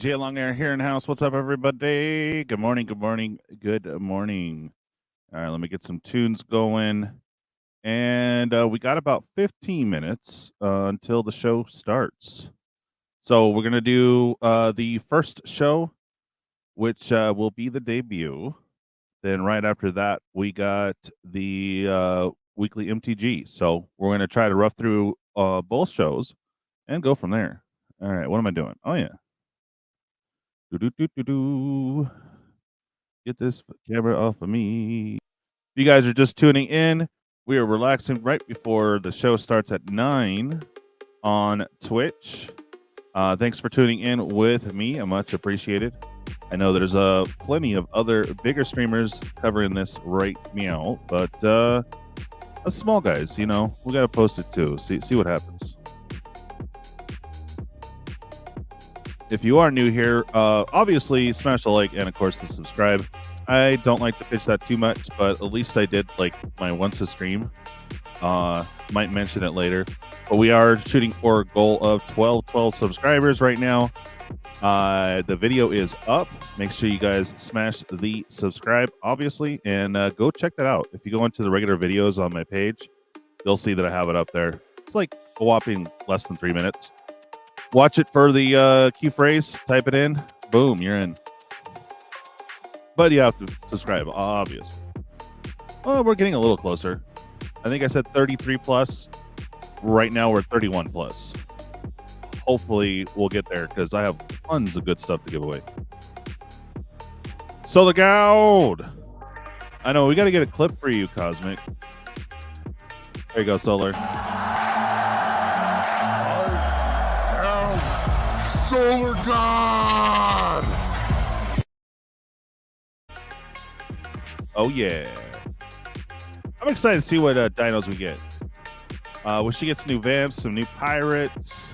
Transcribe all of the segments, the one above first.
DJ Longhair here in house. What's up, everybody? Good morning, good morning, good morning. All right, let me get some tunes going. And we got about 15 minutes until the show starts. So we're going to do the first show, which will be the debut. Then right after that, we got the Weekly MTG. So we're going to try to rough through both shows and go from there. All right, what am I doing? Oh, yeah. Get this camera off of me. If you guys are just tuning in, we are relaxing right before the show starts at 9 on Twitch. Thanks for tuning in with me. I much appreciated. I know there's plenty of other bigger streamers covering this right now, but us small guys, you know, we got to post it too. See what happens. If you are new here, obviously smash the like and of course the subscribe. I don't like to pitch that too much, but at least I did like my once a stream. Might mention it later, but we are shooting for a goal of 12 subscribers right now. The video is up. Make sure you guys smash the subscribe, obviously, and go check that out. If you go into the regular videos on my page, you'll see that I have it up there. It's like a whopping less than 3 minutes. Watch it for the key phrase, type it in, boom, you're in. But you have to subscribe, obviously. Oh, we're getting a little closer. I think I said 33 plus. Right now we're 31 plus. Hopefully we'll get there because I have tons of good stuff to give away. SolarGod! I know, we got to get a clip for you, Cosmic. There you go, Solar. SolarGod! Oh yeah. I'm excited to see what dinos we get. We should get some new vamps, some new pirates.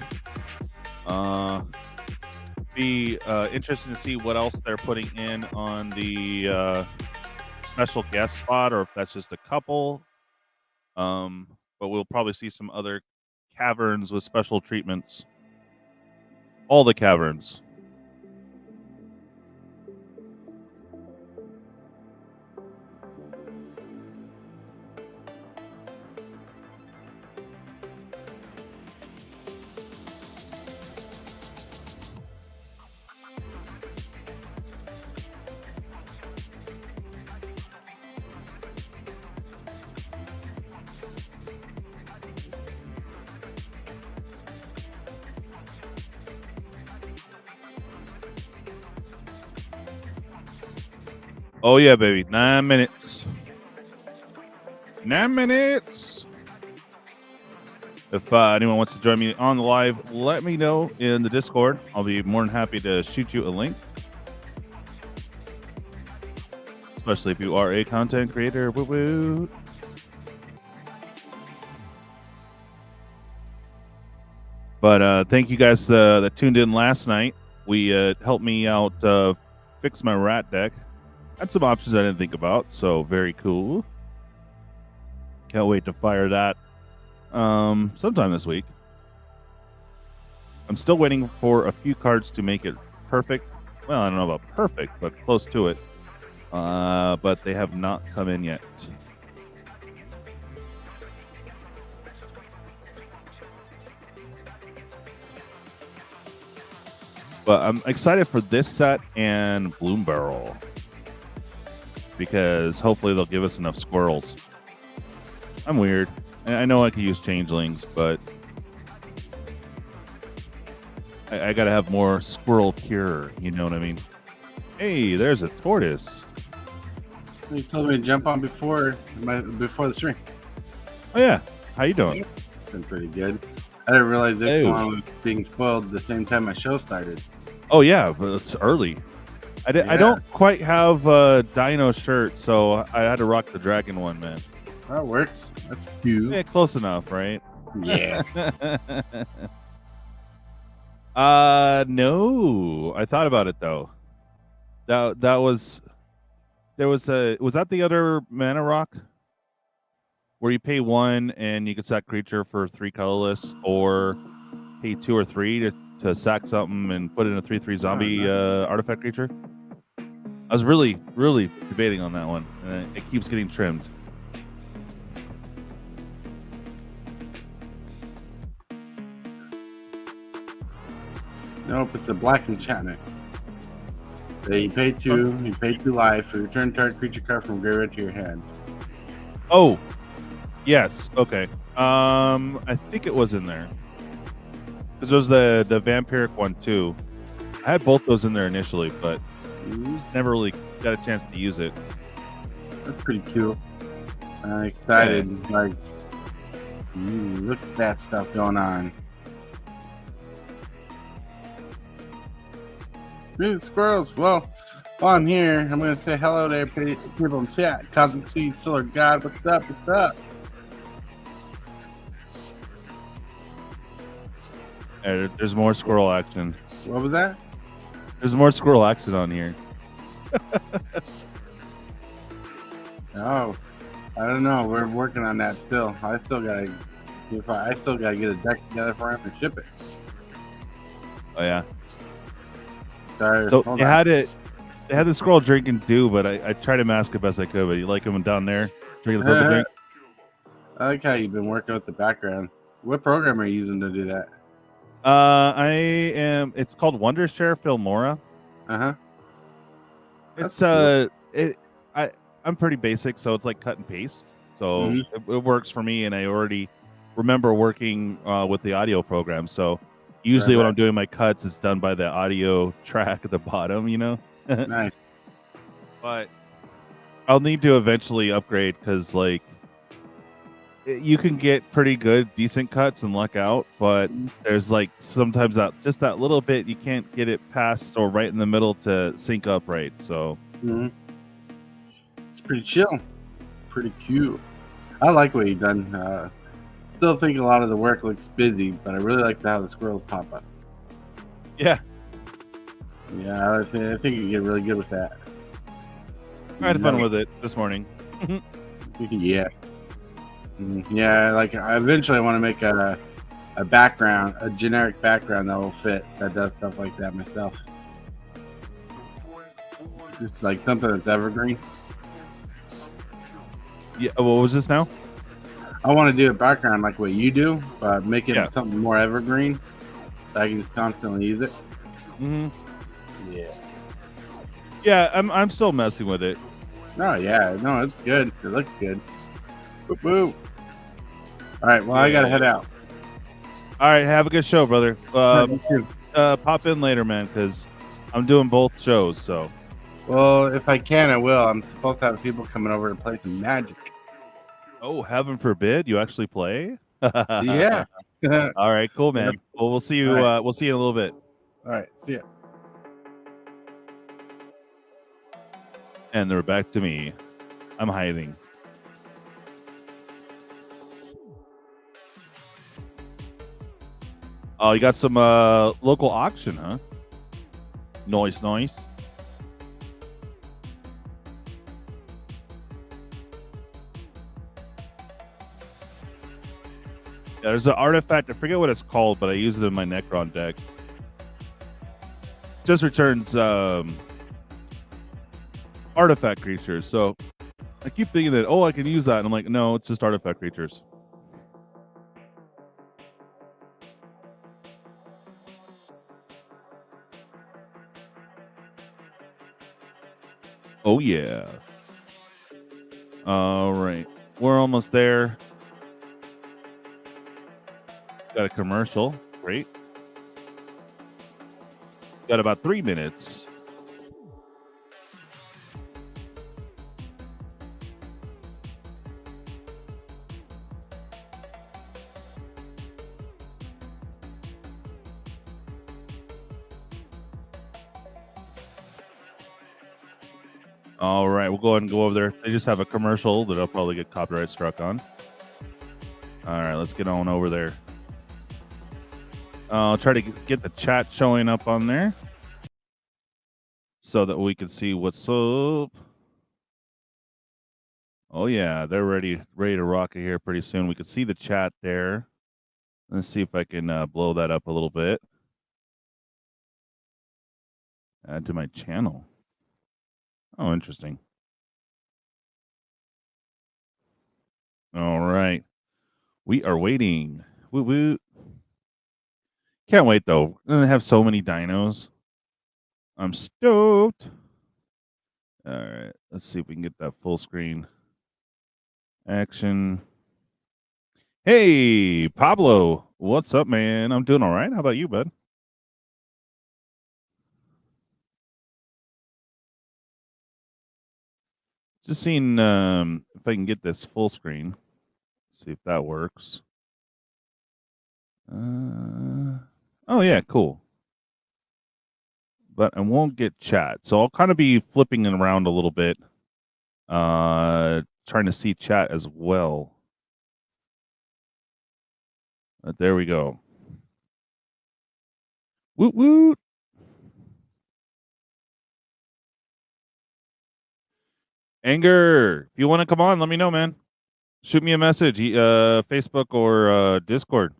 Be interesting to see what else they're putting in on the special guest spot, or if that's just a couple. But we'll probably see some other caverns with special treatments. All the caverns. Oh, yeah, baby. 9 minutes. 9 minutes. If anyone wants to join me on the live, let me know in the Discord. I'll be more than happy to shoot you a link. Especially if you are a content creator. Woo woo. But thank you guys that tuned in last night. We helped me out fix my rat deck. Had some options I didn't think about, so very cool. Can't wait to fire that sometime this week. I'm still waiting for a few cards to make it perfect. Well, I don't know about perfect, but close to it. But they have not come in yet. But I'm excited for this set and Bloom Barrel, because hopefully they'll give us enough squirrels. I'm weird. I know I could use changelings, but I gotta have more squirrel cure, you know what I mean? Hey, there's a tortoise. You told me to jump on before the stream. Oh yeah, how you doing? Been pretty good. I didn't realize Ixalan was being spoiled the same time my show started. Oh yeah, but it's early. I don't quite have a Dino shirt, so I had to rock the dragon one, man. That works. That's cute. Yeah, close enough, right? Yeah. No. I thought about it though. Was that the other mana rock? Where you pay 1 and you can sack creature for 3 colorless, or pay 2 or 3 to to sack something and put in a 3/3 zombie artifact creature. I was really debating on that one, and it keeps getting trimmed. Nope, it's a black enchantment. You pay 2. You pay 2 life for return target creature card from graveyard to your hand. Oh, yes. Okay. I think it was in there because there was the vampiric one too. I had both those in there initially, but just never really got a chance to use it. That's pretty cool. I'm excited. Yeah. Like, look at that stuff going on. Dude, squirrels. Well, while I'm here, I'm going to say hello to people in chat. Cosmic Sea, SolarGod, what's up? What's up? There's more squirrel action. What was that? There's more squirrel action on here. Oh, I don't know. We're working on that still. I still gotta get a deck together for him and ship it. Oh yeah. Sorry. So they had the squirrel drinking dew, but I tried to mask it best I could. But you like him down there drinking the purple drink. I like how you've been working with the background. What program are you using to do that? It's called Wondershare Filmora. It's cool. I'm pretty basic, so it's like cut and paste. So it works for me, and I already remember working with the audio program. So usually when I'm doing my cuts, it's done by the audio track at the bottom, you know? Nice. But I'll need to eventually upgrade because like you can get pretty good, decent cuts and luck out, but there's like sometimes that little bit you can't get it past or right in the middle to sync up right. So it's pretty chill, pretty cute. I like what you've done. Still think a lot of the work looks busy, but I really like how the squirrels pop up. Yeah. Yeah, I think you get really good with that. I had fun with it this morning. Yeah. Yeah, like I eventually want to make a background, a generic background that will fit, that does stuff like that myself. It's like something that's evergreen. Yeah, what was this now? I want to do a background like what you do, but make it something more evergreen so I can just constantly use it. Yeah, I'm still messing with it. Oh yeah, no, it's good. It looks good. Boop, boop. All right, well I gotta head out. All right, have a good show, brother. Pop in later, man, because I'm doing both shows. So, well, if I can, I will. I'm supposed to have people coming over to play some Magic. Oh, heaven forbid you actually play. Yeah. All right, cool, man. Yep. Well, we'll see you. We'll see you in a little bit. All right, see ya. And they're back to me. I'm hiding. Oh, you got some local auction, huh? Nice. Yeah, there's an artifact. I forget what it's called, but I use it in my Necron deck. Just returns artifact creatures. So I keep thinking that, I can use that. And I'm like, no, it's just artifact creatures. Oh, yeah. All right. We're almost there. Got a commercial. Great. Got about 3 minutes. All right, we'll go ahead and go over there. They just have a commercial that I'll probably get copyright struck on. All right, let's get on over there. I'll try to get the chat showing up on there so that we can see what's up. Oh yeah, they're ready to rock it here pretty soon. We can see the chat there. Let's see if I can blow that up a little bit. Add to my channel. Oh, interesting. All right. We are waiting. Woo woo. Can't wait though. We're gonna have so many dinos. I'm stoked. All right. Let's see if we can get that full screen action. Hey, Pablo. What's up, man? I'm doing all right. How about you, bud? Just seeing if I can get this full screen. See if that works. Oh yeah, cool. But I won't get chat, so I'll kind of be flipping it around a little bit, trying to see chat as well. There we go. Woot woot. Anger, if you want to come on, let me know, man. Shoot me a message, Facebook or Discord.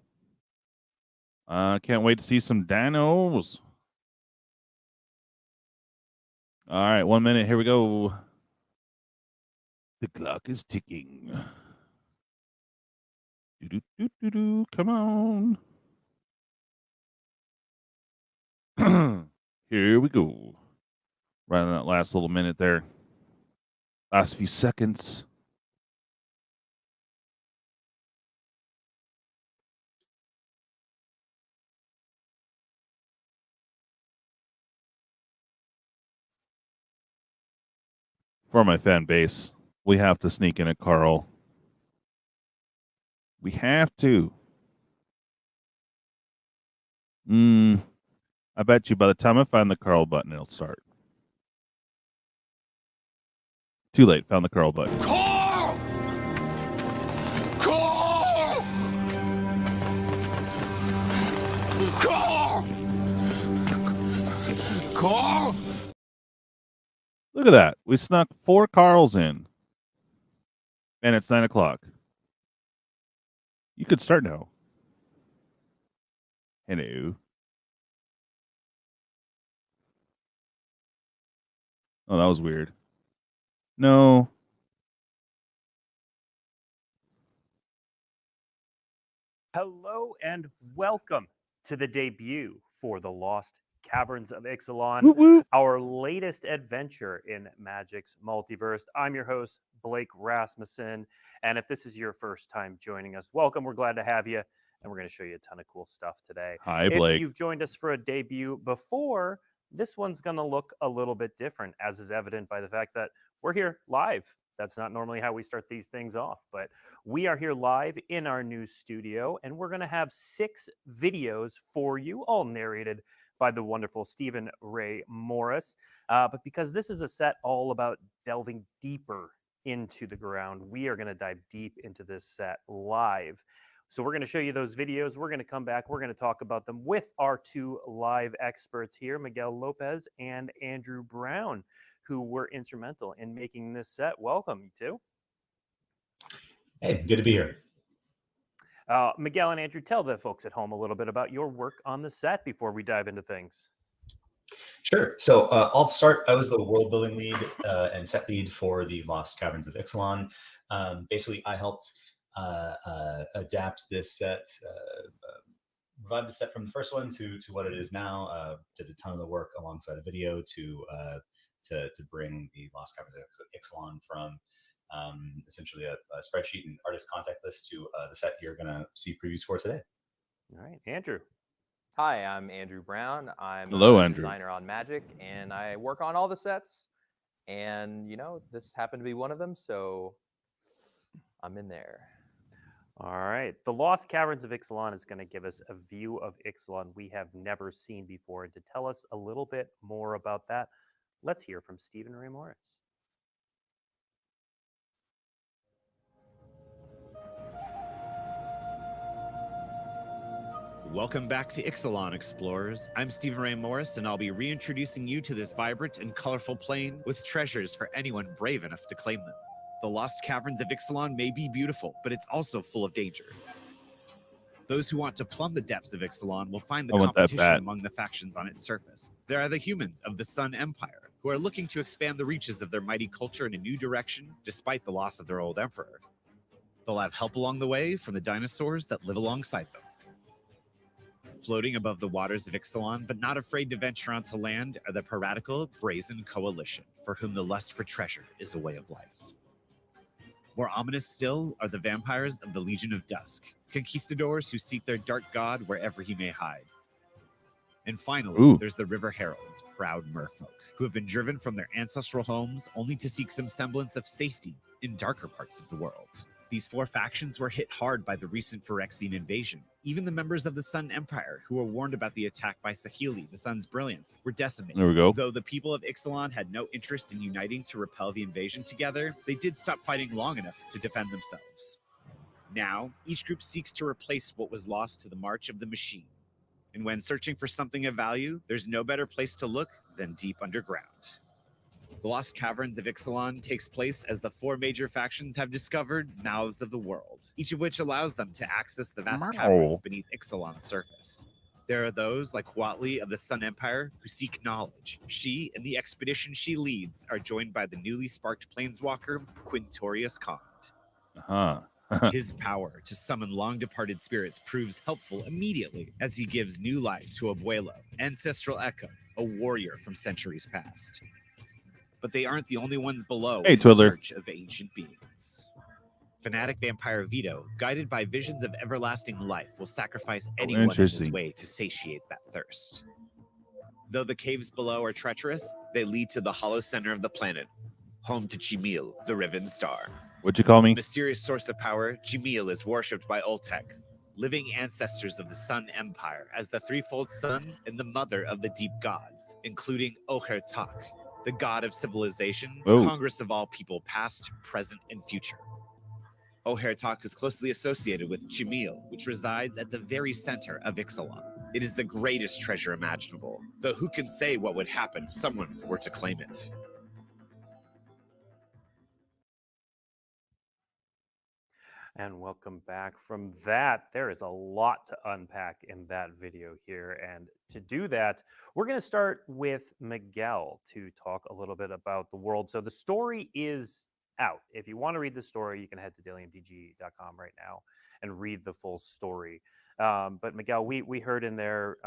Can't wait to see some dinos. All right, 1 minute. Here we go. The clock is ticking. Do-do-do-do-do. Come on. Here we go. Right on that last little minute there. Last few seconds. For my fan base, we have to sneak in a Carl. We have to. I bet you by the time I find the Carl button, it'll start. Too late. Found the Carl button. Carl! Carl! Carl! Carl! Look at that. We snuck 4 Carls in. And it's 9 o'clock. You could start now. Hello. Oh, that was weird. No. Hello and welcome to the debut for the Lost Caverns of Ixalan, Woot woot. our latest adventure in Magic's multiverse. I'm your host, Blake Rasmussen, and if this is your first time joining us, welcome. We're glad to have you, and we're going to show you a ton of cool stuff today. Hi, Blake. If you've joined us for a debut before, this one's going to look a little bit different, as is evident by the fact that we're here live. That's not normally how we start these things off, but we are here live in our new studio, and we're going to have 6 videos for you, all narrated by the wonderful Stephen Ray Morris. But because this is a set all about delving deeper into the ground, we are going to dive deep into this set live. So we're going to show you those videos. We're going to come back. We're going to talk about them with our 2 live experts here, Miguel Lopez and Andrew Brown, who were instrumental in making this set. Welcome, you 2. Hey, good to be here. Miguel and Andrew, tell the folks at home a little bit about your work on the set before we dive into things. Sure. So I'll start. I was the world building lead and set lead for the Lost Caverns of Ixalan. Basically, I helped adapt this set, revive the set from the first one to what it is now. Did a ton of the work alongside a video to bring the Lost Caverns of Ixalan from essentially a spreadsheet and artist contact list to the set you're going to see previews for today. All right, Andrew. Hi, I'm Andrew Brown. I'm Hello, a Andrew. designer on Magic, and I work on all the sets. And, you know, this happened to be one of them, so I'm in there. All right. The Lost Caverns of Ixalan is going to give us a view of Ixalan we have never seen before. And to tell us a little bit more about that, let's hear from Stephen Ray Morris. Welcome back to Ixalan, Explorers. I'm Stephen Ray Morris, and I'll be reintroducing you to this vibrant and colorful plane with treasures for anyone brave enough to claim them. The Lost Caverns of Ixalan may be beautiful, but it's also full of danger. Those who want to plumb the depths of Ixalan will find the I want that competition bat. among the factions on its surface. There are the humans of the Sun Empire, who are looking to expand the reaches of their mighty culture in a new direction, despite the loss of their old emperor. They'll have help along the way from the dinosaurs that live alongside them. Floating above the waters of Ixalan, but not afraid to venture onto land, are the piratical Brazen Coalition, for whom the lust for treasure is a way of life. More ominous still are the vampires of the Legion of Dusk, conquistadors who seek their dark god wherever he may hide. And finally, Ooh. there's the River Heralds, proud merfolk, who have been driven from their ancestral homes only to seek some semblance of safety in darker parts of the world. These four factions were hit hard by the recent Phyrexian invasion. Even the members of the Sun Empire, who were warned about the attack by Saheeli, the Sun's brilliance, were decimated. There we go. Though the people of Ixalan had no interest in uniting to repel the invasion together, they did stop fighting long enough to defend themselves. Now, each group seeks to replace what was lost to the march of the machine. And when searching for something of value, there's no better place to look than deep underground. The Lost Caverns of Ixalan takes place as the four major factions have discovered mouths of the world, each of which allows them to access the vast caverns beneath Ixalan's surface. There are those like Huatli of the Sun Empire who seek knowledge. She and the expedition she leads are joined by the newly sparked planeswalker Quintorius Kond. His power to summon long-departed spirits proves helpful immediately as he gives new life to Abuelo, Ancestral Echo, a warrior from centuries past. But they aren't the only ones below in search of ancient beings. Fanatic vampire Vito, guided by visions of everlasting life, will sacrifice anyone in his way to satiate that thirst. Though the caves below are treacherous, they lead to the hollow center of the planet, home to Chimil, the Riven Star. What'd you call me? Mysterious source of power, Chimil is worshipped by Oltek, living ancestors of the Sun Empire, as the threefold sun and the mother of the deep gods, including Oher-Tak, the god of civilization, Congress of all people past, present, and future. Oher-Tak is closely associated with Chimil, which resides at the very center of Ixalan. It is the greatest treasure imaginable, though who can say what would happen if someone were to claim it? And welcome back from that. There is a lot to unpack in that video here. And to do that, we're going to start with Miguel to talk a little bit about the world. So the story is out. If you want to read the story, you can head to dailyMTG.com right now and read the full story. But Miguel, we heard in there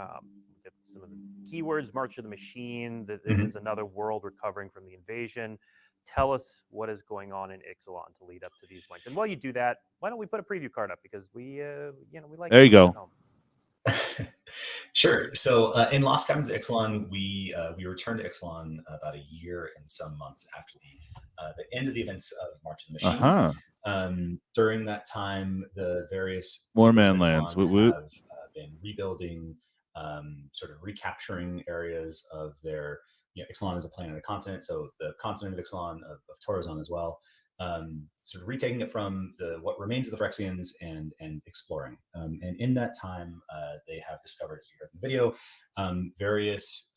some of the keywords, March of the Machine, that this is another world recovering from the invasion. Tell us what is going on in Ixalan to lead up to these points. And while you do that, why don't we put a preview card up, because we like. There you go. Sure. So in Lost Caverns of Ixalan, we returned to Ixalan about a year and some months after the end of the events of March of the Machine. During that time, the various Warman lands have been rebuilding, sort of recapturing areas of their. Ixalan is a planet and a continent, so the continent of Ixalan of Torozon as well, sort of retaking it from what remains of the Phyrexians and exploring. And in that time, they have discovered, as you heard in the video, various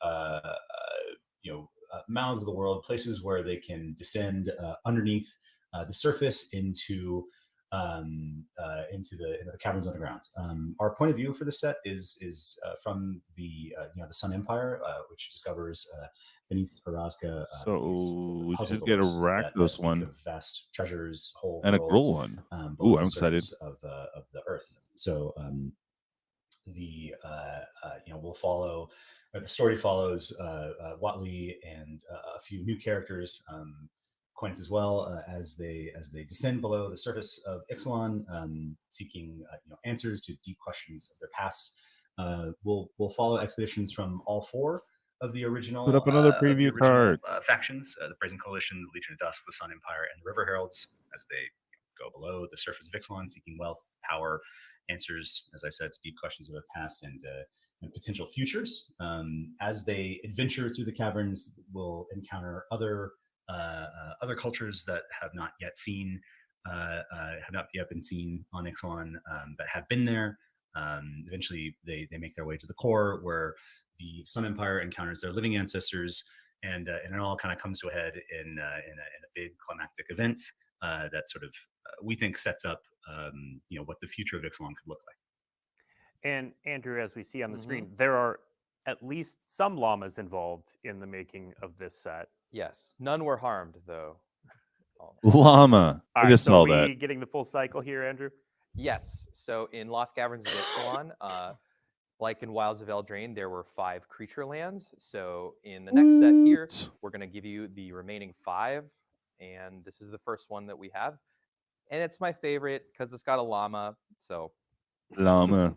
mouths of the world, places where they can descend underneath the surface into the caverns underground. Our point of view for the set is from the Sun Empire, which discovers beneath Orazca. So we should get a Rakdos one, vast treasures, whole and worlds, a Gruul one. Ooh, I'm excited. Of the Earth. So we'll follow. The story follows Huatli and a few new characters. Quint as well, as they descend below the surface of Ixalan, seeking answers to deep questions of their past. We'll follow expeditions from all four of the original. Put up another preview card. Factions: the Brazen Coalition, the Legion of Dusk, the Sun Empire, and the River Heralds, as they go below the surface of Ixalan, seeking wealth, power, answers, as I said, to deep questions of their past and potential futures. As they adventure through the caverns, we'll encounter other cultures that have not yet been seen on Ixalan, but have been there. Eventually, they make their way to the core, where the Sun Empire encounters their living ancestors, and it all kind of comes to a head in a big climactic event that sort of we think sets up what the future of Ixalan could look like. And Andrew, as we see on the Mhm. screen, there are at least some llamas involved in the making of this set. Yes, none were harmed though. Oh. Llama. All I right, just so saw are we that. getting the full cycle here, Andrew? Yes. So in Lost Caverns of Ixalan, like in Wilds of Eldraine, there were 5 creature lands. So in the next set here, Woot. we're going to give you the remaining 5. And this is the first one that we have. And it's my favorite because it's got a llama. So Llama.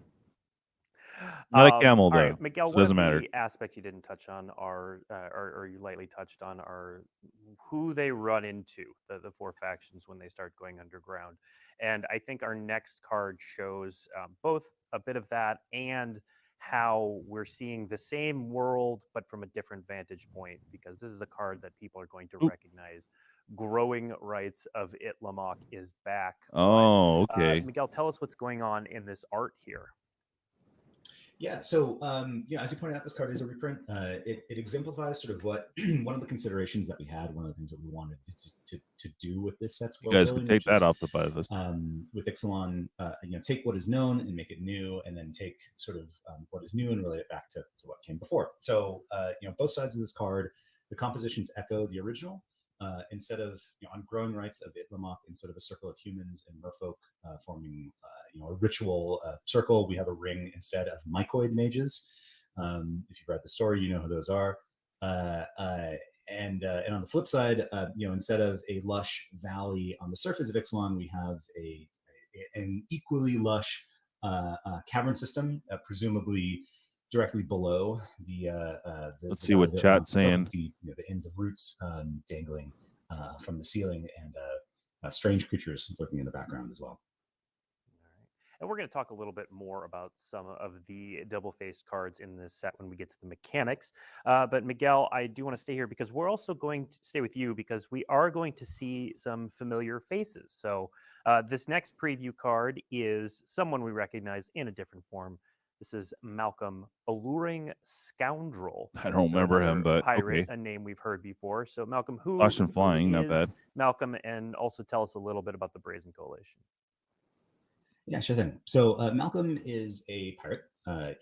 Not a camel All though. right, Miguel, So it one of doesn't matter. the aspects you didn't touch on are, or you lightly touched on, are who they run into, the 4 factions when they start going underground. And I think our next card shows both a bit of that and how we're seeing the same world, but from a different vantage point, because this is a card that people are going to Oop. recognize. Growing Rights of Itlamok is back. Oh, okay. Miguel, tell us what's going on in this art here. Yeah, so as you pointed out, this card is a reprint. It exemplifies sort of what one of the considerations that we had, one of the things that we wanted to do with this set's You world guys building, can take which is, that off the buy list. with Ixalan, take what is known and make it new, and then take sort of what is new and relate it back to what came before. So both sides of this card, the compositions echo the original. Instead of on Growing Rights of Itlamok, instead of a circle of humans and merfolk forming a ritual circle, we have a ring instead of mycoid mages. If you've read the story, you know who those are. And on the flip side, instead of a lush valley on the surface of Ixalan, we have an equally lush cavern system, presumably directly below the Let's the see valley what of chat's Itlamok, saying. deep, the ends of roots dangling from the ceiling, and strange creatures lurking in the background as well. And we're going to talk a little bit more about some of the double-faced cards in this set when we get to the mechanics. But Miguel, I do want to stay here because we're also going to stay with you because we are going to see some familiar faces. So this next preview card is someone we recognize in a different form. This is Malcolm, Alluring Scoundrel. I don't remember him, another but pirate, okay. a name we've heard before. So Malcolm, who Flash and flying, not is bad. Malcolm, and also tell us a little bit about the Brazen Coalition. Yeah, sure thing. So Malcolm is a pirate. I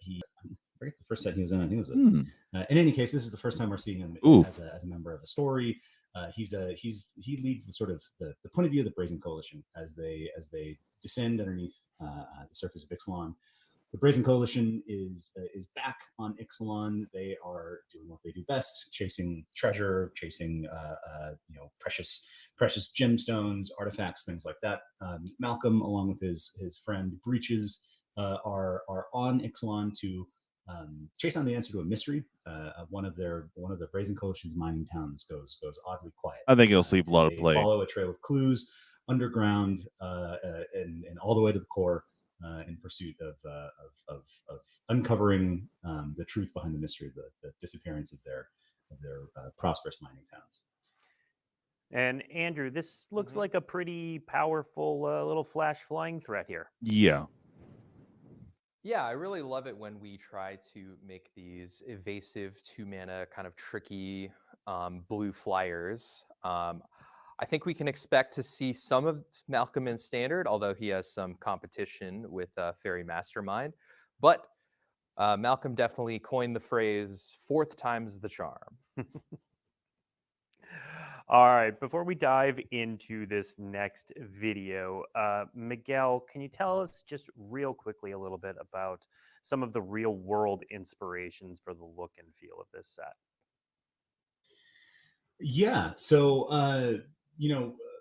forget the first set he was in. I think it was in any case, this is the first time we're seeing him as a member of a story. He leads the sort of the point of view of the Brazen Coalition as they descend underneath the surface of Ixalan. The Brazen Coalition is back on Ixalan. They are doing what they do best: chasing treasure, chasing precious gemstones, artifacts, things like that. Malcolm, along with his friend Breaches, are on Ixalan to chase down the answer to a mystery. One of the Brazen Coalition's mining towns goes oddly quiet. I think you'll see a lot of play. They follow a trail of clues underground and all the way to the core. In pursuit of uncovering the truth behind the mystery of the disappearance of their prosperous mining towns. And Andrew, this looks like a pretty powerful little flash flying threat here. Yeah. Yeah, I really love it when we try to make these evasive 2-mana kind of tricky blue flyers. I think we can expect to see some of Malcolm in Standard, although he has some competition with Fairy Mastermind. But Malcolm definitely coined the phrase, 4th time's the charm. All right, before we dive into this next video, Miguel, can you tell us just real quickly a little bit about some of the real world inspirations for the look and feel of this set? Yeah, so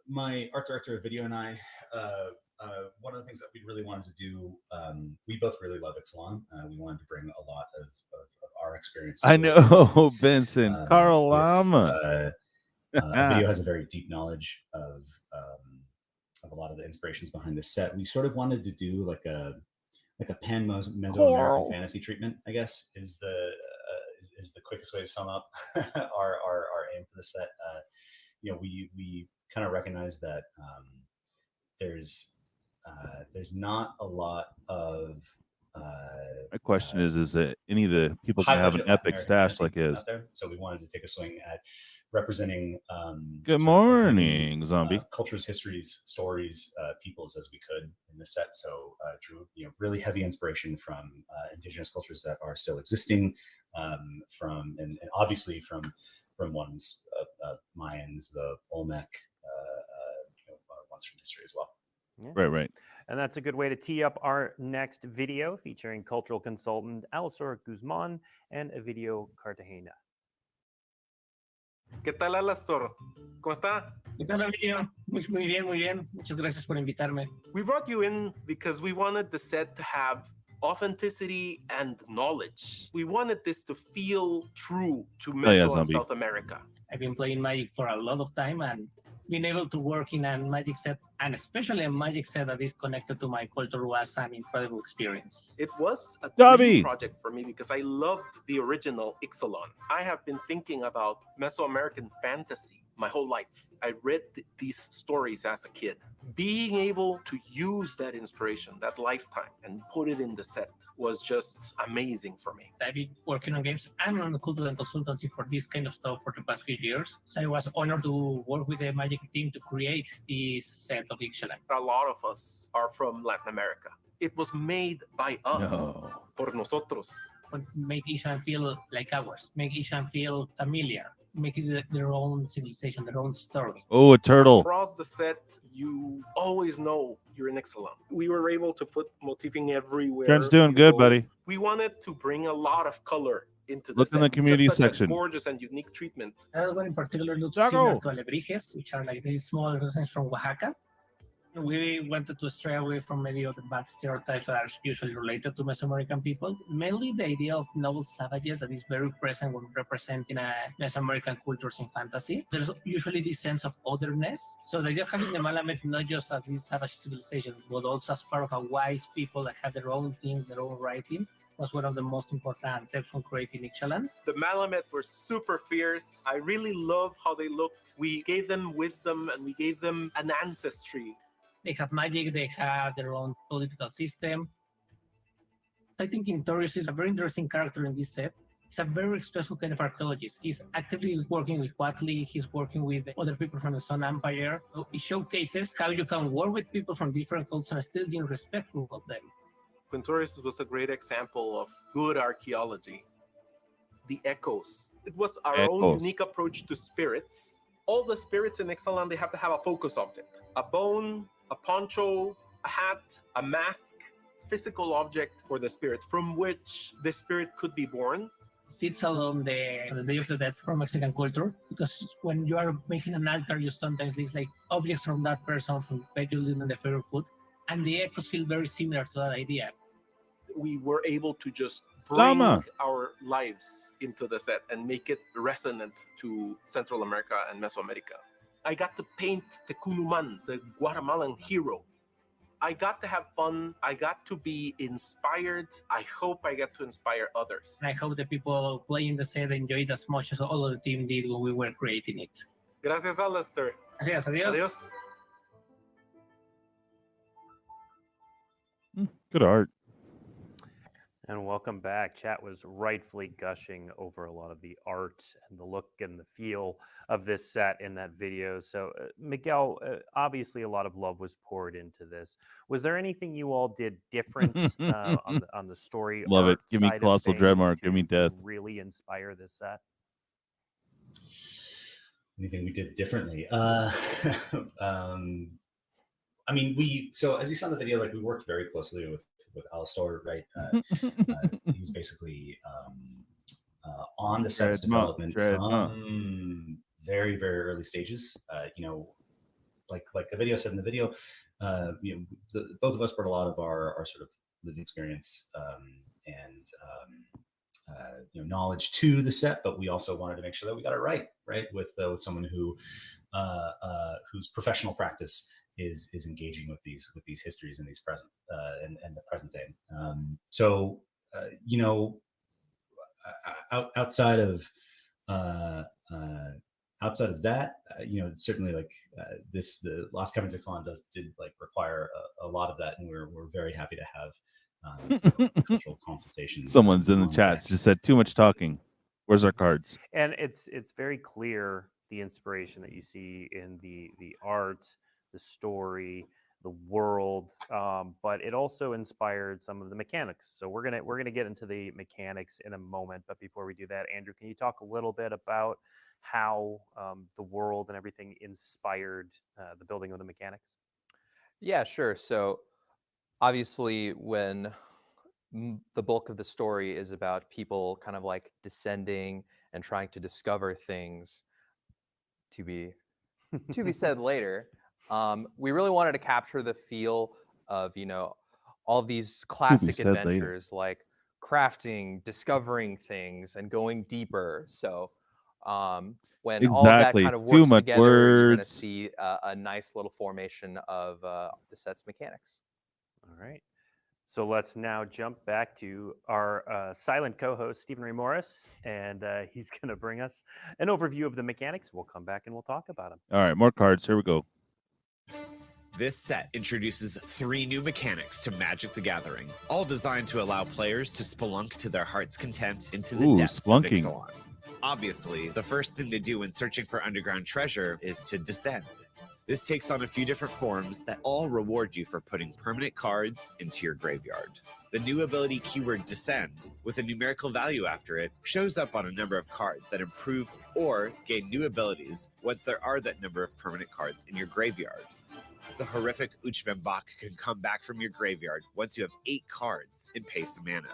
my art director of video and I, one of the things that we really wanted to do, we both really love Ixalan. We wanted to bring a lot of our experience. I know, Benson. Carl Lama. Video has a very deep knowledge of a lot of the inspirations behind this set. We sort of wanted to do like a pan Mesoamerican fantasy treatment, I guess, is the quickest way to sum up our aim for the set. We kind of recognize that there's not a lot of My question is it any of the people that have an epic stash like his? So we wanted to take a swing at representing Good sort of as many, morning, zombie. cultures, histories, stories, peoples as we could in this set. So drew really heavy inspiration from indigenous cultures that are still existing, from and obviously from ones Mayans, the Olmec, ones from history as well. Yeah. Right. And that's a good way to tee up our next video featuring cultural consultant Alastor Guzman and Evidio Cartagena. ¿Qué tal, Alastor? ¿Cómo está? ¿Qué tal, Evidio? Muy bien, muy bien. Muchas gracias por invitarme. We brought you in because we wanted the set to have authenticity and knowledge. We wanted this to feel true to Meso yeah, and zombie. South America. I've been playing Magic for a lot of time and being able to work in a Magic set, and especially a Magic set that is connected to my culture, was an incredible experience. It was a Dobby. dream project for me because I loved the original Ixalan. I have been thinking about Mesoamerican fantasy my whole life. I read these stories as a kid. Being able to use that inspiration, that lifetime, and put it in the set was just amazing for me. I've been working on games and on the cultural and consultancy for this kind of stuff for the past few years. So I was honored to work with the Magic team to create this set of Ixalan. A lot of us are from Latin America. It was made by us, No. por nosotros. But make Ixalan feel like ours, make Ixalan feel familiar, make it their own civilization, their own story. Oh, a turtle. Across the set, you always know you're in Ixalan. We were able to put motifing everywhere. Trent's doing you good, go. buddy. We wanted to bring a lot of color into the Look set. in the It's community just such section. a gorgeous and unique treatment. That one in particular looks Zago. similar to alebrijes, which are like these small residents from Oaxaca. We wanted to stray away from many of the bad stereotypes that are usually related to Mesoamerican people. Mainly the idea of noble savages that is very present when representing Mesoamerican cultures in fantasy. There's usually this sense of otherness. So the idea of having the Malamet not just as this savage civilization, but also as part of a wise people that have their own thing, their own writing, was one of the most important steps when creating Ixalan. The Malamet were super fierce. I really love how they looked. We gave them wisdom and we gave them an ancestry. They have magic, they have their own political system. I think Intorius is a very interesting character in this set. He's a very expressive kind of archaeologist. He's actively working with Huatli, he's working with other people from the Sun Empire. So it showcases how you can work with people from different cultures and still being respectful of them. Quintorius was a great example of good archaeology. The echoes. It was our own unique approach to spirits. All the spirits in Ixalan, they have to have a focus object. A bone, a poncho, a hat, a mask, physical object for the spirit from which the spirit could be born. Fits along the Day of the Dead from Mexican culture, because when you are making an altar, you sometimes leave like objects from that person, from Petulin and the favorite food, and the echoes feel very similar to that idea. We were able to just bring Llama. our lives into the set and make it resonant to Central America and Mesoamerica. I got to paint the Cunuman, the Guatemalan hero. I got to have fun. I got to be inspired. I hope I get to inspire others. And I hope the people playing the set enjoyed as much as all of the team did when we were creating it. Gracias, Alistair. Adios, adios. Adios. Good art. And welcome back. Chat was rightfully gushing over a lot of the art and the look and the feel of this set in that video. So, Miguel, obviously a lot of love was poured into this. Was there anything you all did different on the story? Love it. art Give me side of Colossal things Dreadmark. to Give me death. really inspire this set? Anything we did differently? I mean, so as you saw in the video, like we worked very closely with Alastor, right? He was basically on the set's development from very, very early stages. Like the video said in the video, both of us brought a lot of our sort of lived experience and knowledge to the set, but we also wanted to make sure that we got it right with someone whose professional practice is engaging with these histories and these present and the present day. Outside of that, certainly like the Lost Caverns of Ixalan did like require a lot of that, and we're very happy to have cultural consultations. Someone's in the chats just said too much talking. Where's our cards? And it's very clear the inspiration that you see in the art, the story, the world, but it also inspired some of the mechanics. So we're gonna get into the mechanics in a moment. But before we do that, Andrew, can you talk a little bit about how the world and everything inspired the building of the mechanics? Yeah, sure. So obviously, when the bulk of the story is about people kind of like descending and trying to discover things to be said later. We really wanted to capture the feel of, all these classic said later. adventures like crafting, discovering things, and going deeper. So when all of that Exactly. kind of Too works much together, you're going to words. see a nice little formation of the set's mechanics. All right. So let's now jump back to our silent co-host, Stephen Ray Morris, and he's going to bring us an overview of the mechanics. We'll come back and we'll talk about them. All right, more cards. Here we go. This set introduces 3 new mechanics to Magic the Gathering, all designed to allow players to spelunk to their heart's content into the depths of splunking. Ixalan. Obviously, the first thing to do when searching for underground treasure is to descend. This takes on a few different forms that all reward you for putting permanent cards into your graveyard. The new ability keyword Descend, with a numerical value after it, shows up on a number of cards that improve or gain new abilities once there are that number of permanent cards in your graveyard. The horrific Uchbembak can come back from your graveyard once you have 8 cards and pay some mana.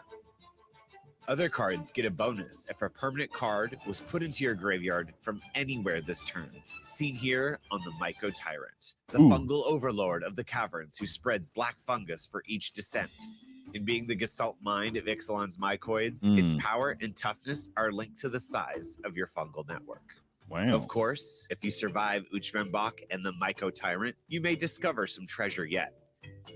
Other cards get a bonus if a permanent card was put into your graveyard from anywhere this turn, seen here on the Myco Tyrant, the fungal overlord of the caverns who spreads black fungus for each descent. In being the gestalt mind of Ixalan's mycoids, its power and toughness are linked to the size of your fungal network. Wow. Of course, if you survive Uchbembak and the Myco Tyrant, you may discover some treasure yet.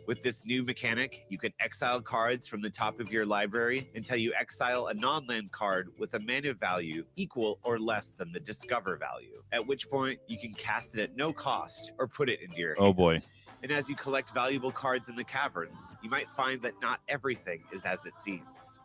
With this new mechanic, you can exile cards from the top of your library until you exile a non-land card with a mana value equal or less than the discover value, at which point you can cast it at no cost or put it into your hand. Oh boy. And as you collect valuable cards in the caverns, you might find that not everything is as it seems.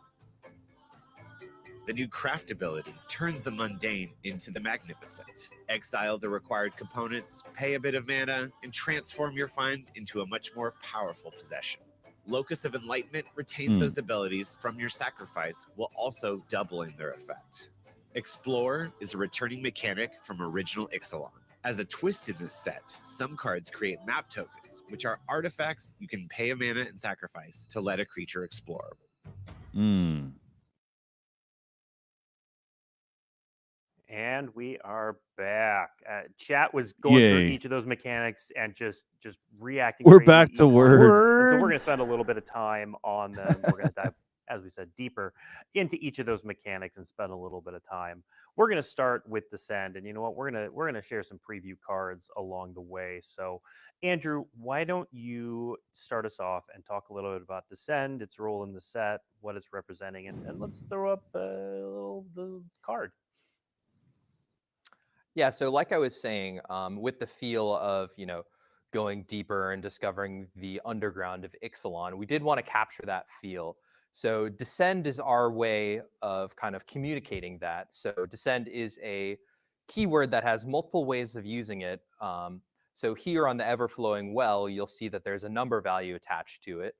The new craft ability turns the mundane into the magnificent. Exile the required components, pay a bit of mana, and transform your find into a much more powerful possession. Locus of Enlightenment retains those abilities from your sacrifice while also doubling their effect. Explore is a returning mechanic from original Ixalan. As a twist in this set, some cards create map tokens, which are artifacts you can pay a mana and sacrifice to let a creature explore. And we are back. Chat was going through each of those mechanics and just reacting. We're crazy back each to one. words. And so we're going to spend a little bit of time on them. We're going to dive, as we said, deeper into each of those mechanics and spend a little bit of time. We're going to start with Descend, and you know what? We're gonna share some preview cards along the way. So, Andrew, why don't you start us off and talk a little bit about Descend, its role in the set, what it's representing, and let's throw up the card. Yeah, so like I was saying, with the feel of, going deeper and discovering the underground of Ixalan, we did want to capture that feel. So Descend is our way of kind of communicating that. So Descend is a keyword that has multiple ways of using it. So here on the Everflowing Well, you'll see that there's a number value attached to it.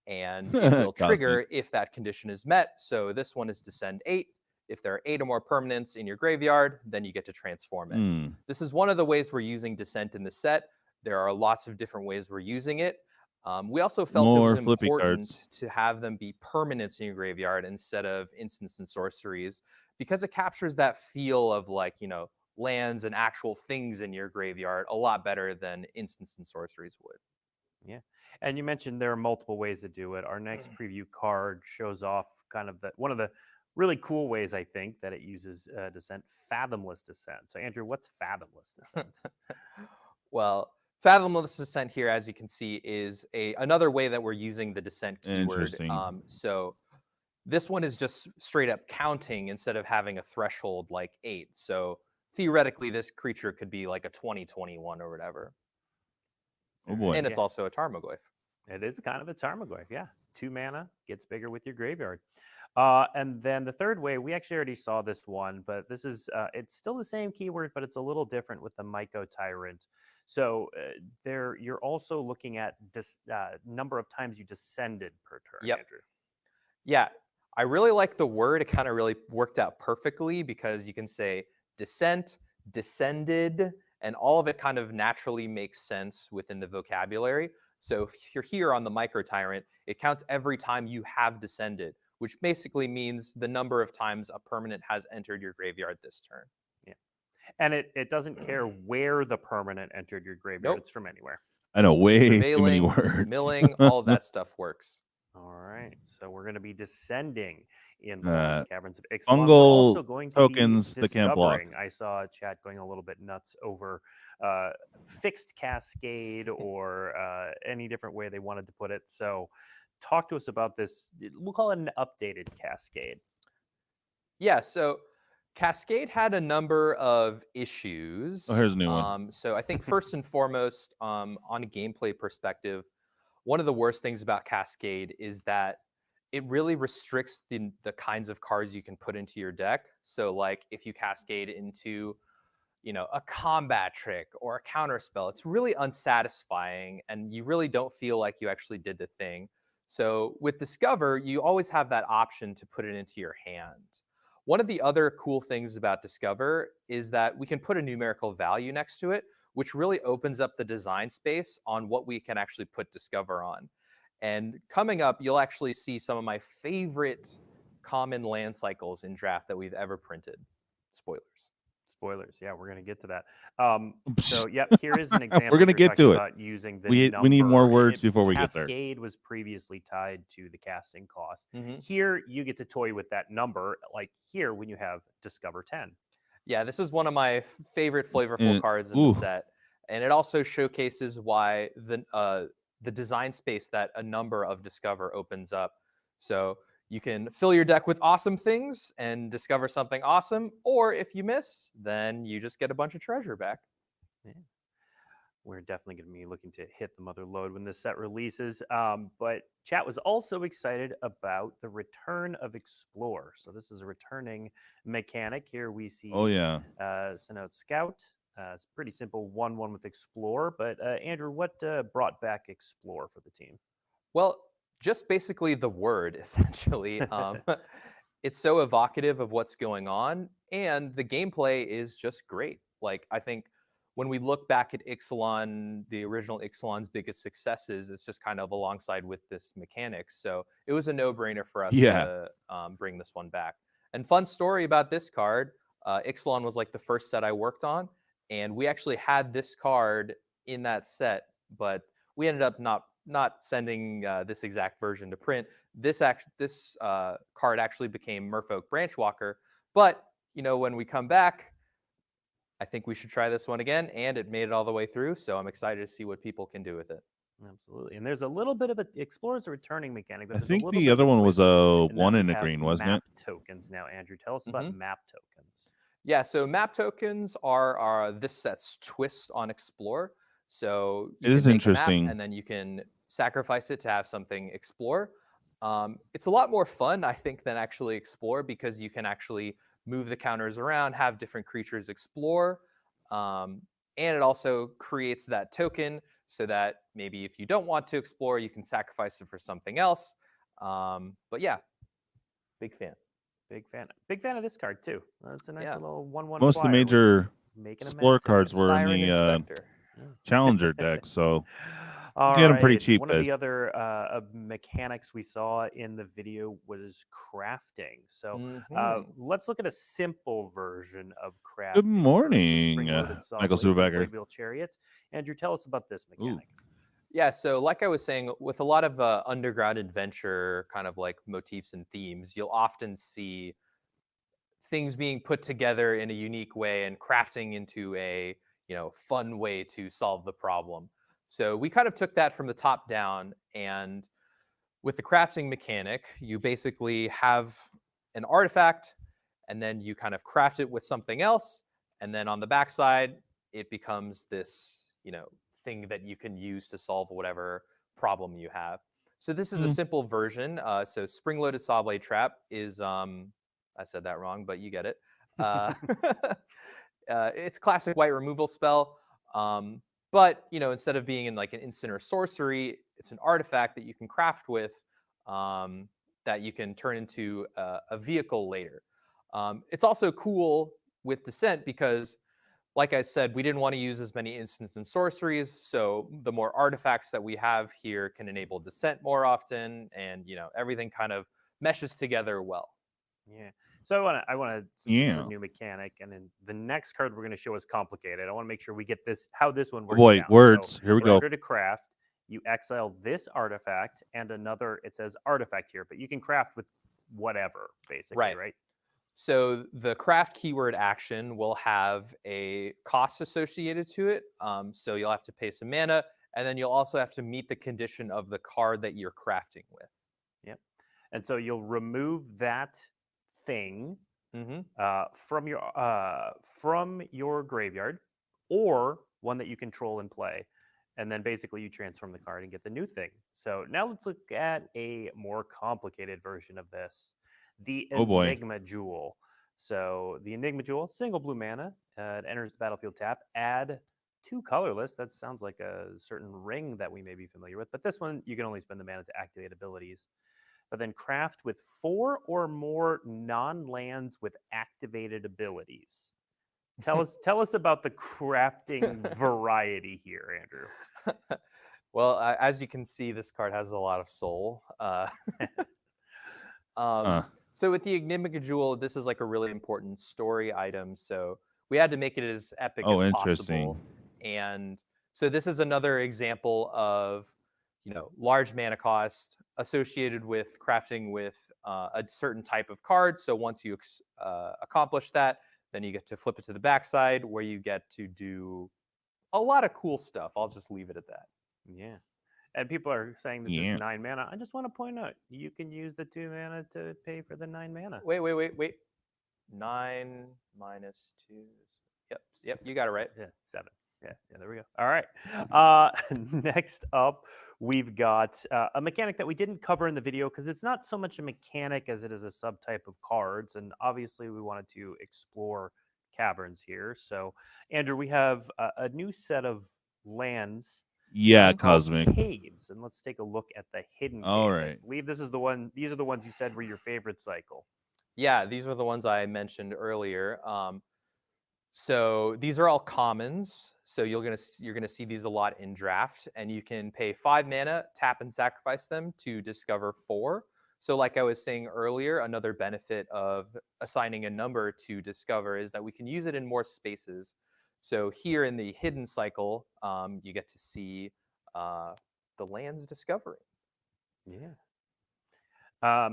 And it will trigger if that condition is met. So this one is Descend 8. If there are 8 or more permanents in your graveyard, then you get to transform it. This is one of the ways we're using Descent in the set. There are lots of different ways we're using it. We also felt it was important to have them be permanents in your graveyard instead of instants and sorceries, because it captures that feel of lands and actual things in your graveyard a lot better than instants and sorceries would. Yeah. And you mentioned there are multiple ways to do it. Our next preview card shows off kind of one of the really cool ways, I think, that it uses Descent, Fathomless Descent. So, Andrew, what's Fathomless Descent? Well, Fathomless Descent here, as you can see, is another way that we're using the Descent keyword. So this one is just straight up counting instead of having a threshold like 8. So theoretically, this creature could be like a 2021 or whatever. Oh boy. And it's also a Tarmogoyf. It is kind of a Tarmogoyf, yeah. 2 mana, gets bigger with your graveyard. And then the third way, we actually already saw this one, but this is it's still the same keyword, but it's a little different with the Myco Tyrant. So there, you're also looking at number of times you descended per turn, Yep. Andrew. Yeah, I really like the word. It kind of really worked out perfectly because you can say descent, descended, and all of it kind of naturally makes sense within the vocabulary. So if you're here on the Micro Tyrant, it counts every time you have descended, which basically means the number of times a permanent has entered your graveyard this turn. Yeah. And it doesn't care where the permanent entered your graveyard. Nope. It's from anywhere. I know way too many Surveilling, words. milling, all of that stuff works. All right, so we're going to be descending in the Lost Caverns of Ixalan. We're fungal also going to tokens be that can't block. discovering. I saw chat going a little bit nuts over fixed cascade or any different way they wanted to put it. So talk to us about this. We'll call it an updated cascade. Yeah, so Cascade had a number of issues. Oh, here's a new one. So I think first and foremost, on a gameplay perspective, one of the worst things about Cascade is that it really restricts the kinds of cards you can put into your deck. So like if you Cascade into, you know, a combat trick or a counter spell, it's really unsatisfying and you really don't feel like you actually did the thing. So with Discover, you always have that option to put it into your hand. One of the other cool things about Discover is that we can put a numerical value next to it, which really opens up the design space on what we can actually put Discover on. And coming up, you'll actually see some of my favorite common land cycles in draft that we've ever printed. Spoilers. Spoilers. Yeah, we're going to get to that. So, yep, here is an example. We're going to get to it. About using the we need more words before we get there. Cascade was previously tied to the casting cost. Here, you get to toy with that number, like here when you have Discover 10. Yeah, this is one of my favorite flavorful cards in the set. And it also showcases why the design space that a number of Discover opens up. So you can fill your deck with awesome things and discover something awesome, or if you miss, then you just get a bunch of treasure back. Yeah. We're definitely going to be looking to hit the mother load when this set releases. But chat was also excited about the return of Explore. So this is a returning mechanic. Here we see send out Scout. It's pretty simple 1/1 with Explore. But Andrew, what brought back Explore for the team? Well, just basically the word, essentially. It's so evocative of what's going on, and the gameplay is just great. Like, I think when we look back at Ixalan, the original Ixalan's biggest successes, it's just kind of alongside with this mechanics. So it was a no-brainer for us to bring this one back. And fun story about this card, Ixalan was like the first set I worked on, and we actually had this card in that set, but we ended up not sending this exact version to print. This card actually became Merfolk Branchwalker. But, you know, when we come back, I think we should try this one again, and it made it all the way through. So I'm excited to see what people can do with it. Absolutely. And there's a little bit of Explorer's a returning mechanic. But I think the other one was a 1 in a green, wasn't it? Tokens now, Andrew. Tell us about map tokens. Yeah, so map tokens are this set's twist on Explore. So it is interesting. And then you can sacrifice it to have something explore. It's a lot more fun, I think, than actually explore because you can actually move the counters around, have different creatures explore. And it also creates that token so that maybe if you don't want to explore, you can sacrifice it for something else. But yeah, big fan. Big fan of this card too. It's a nice little 1/1. Most of the major Explore cards were in the Challenger deck, so get them pretty cheap. One of the other mechanics we saw in the video was crafting. So let's look at a simple version of crafting. Good morning, Michael Superbacker. Chariot. Andrew, tell us about this mechanic. Yeah, so like I was saying, with a lot of underground adventure kind of like motifs and themes, you'll often see things being put together in a unique way and crafting into a fun way to solve the problem. So we kind of took that from the top down, and with the crafting mechanic, you basically have an artifact, and then you kind of craft it with something else, and then on the backside, it becomes this, thing that you can use to solve whatever problem you have. So this is a simple version. So Spring-Loaded Sawblade Trap is, I said that wrong, but you get it. It's classic white removal spell. But, instead of being in like an instant or sorcery, it's an artifact that you can craft with that you can turn into a vehicle later. It's also cool with Descent because, like I said, we didn't want to use as many instants and sorceries, so the more artifacts that we have here can enable Descent more often, and everything kind of meshes together well. Yeah. So I want to Yeah. a new mechanic, and then the next card we're going to show is complicated. I want to make sure we get how this one Oh works. boy, down. words. So Here we in go. order to craft, you exile this artifact and another. It says artifact here, but you can craft with whatever, basically, right? So the craft keyword action will have a cost associated to it. So you'll have to pay some mana, and then you'll also have to meet the condition of the card that you're crafting with. Yep. And so you'll remove that thing from your graveyard, or one that you control and play, and then basically you transform the card and get the new thing. So now let's look at a more complicated version of this. The Enigma Jewel. So the Enigma Jewel, single blue mana, it enters the battlefield tap, add 2 colorless. That sounds like a certain ring that we may be familiar with, but this one you can only spend the mana to activate abilities. But then craft with 4 or more non-lands with activated abilities. Tell us about the crafting variety here, Andrew. Well, as you can see, this card has a lot of soul. So with the Enigma Jewel, this is like a really important story item. So we had to make it as epic as possible. And so this is another example of, large mana cost associated with crafting with a certain type of card. So once you accomplish that, then you get to flip it to the backside where you get to do a lot of cool stuff. I'll just leave it at that. Yeah. And people are saying this is 9 mana. I just want to point out, you can use the 2 mana to pay for the 9 mana. Wait. 9 minus 2. Yep, you got it right. Yeah, 7. Yeah, there we go. All right. Next up, we've got a mechanic that we didn't cover in the video because it's not so much a mechanic as it is a subtype of cards. And obviously, we wanted to explore caverns here. So, Andrew, we have a new set of lands. Yeah, Cosmic. Caves. And let's take a look at the hidden caves. All right. I believe these are the ones you said were your favorite cycle. Yeah, these were the ones I mentioned earlier. So these are all commons. So you're gonna see these a lot in draft, and you can pay 5 mana, tap and sacrifice them to discover 4. So like I was saying earlier, another benefit of assigning a number to discover is that we can use it in more spaces. So here in the hidden cycle, you get to see the lands discovering. Yeah.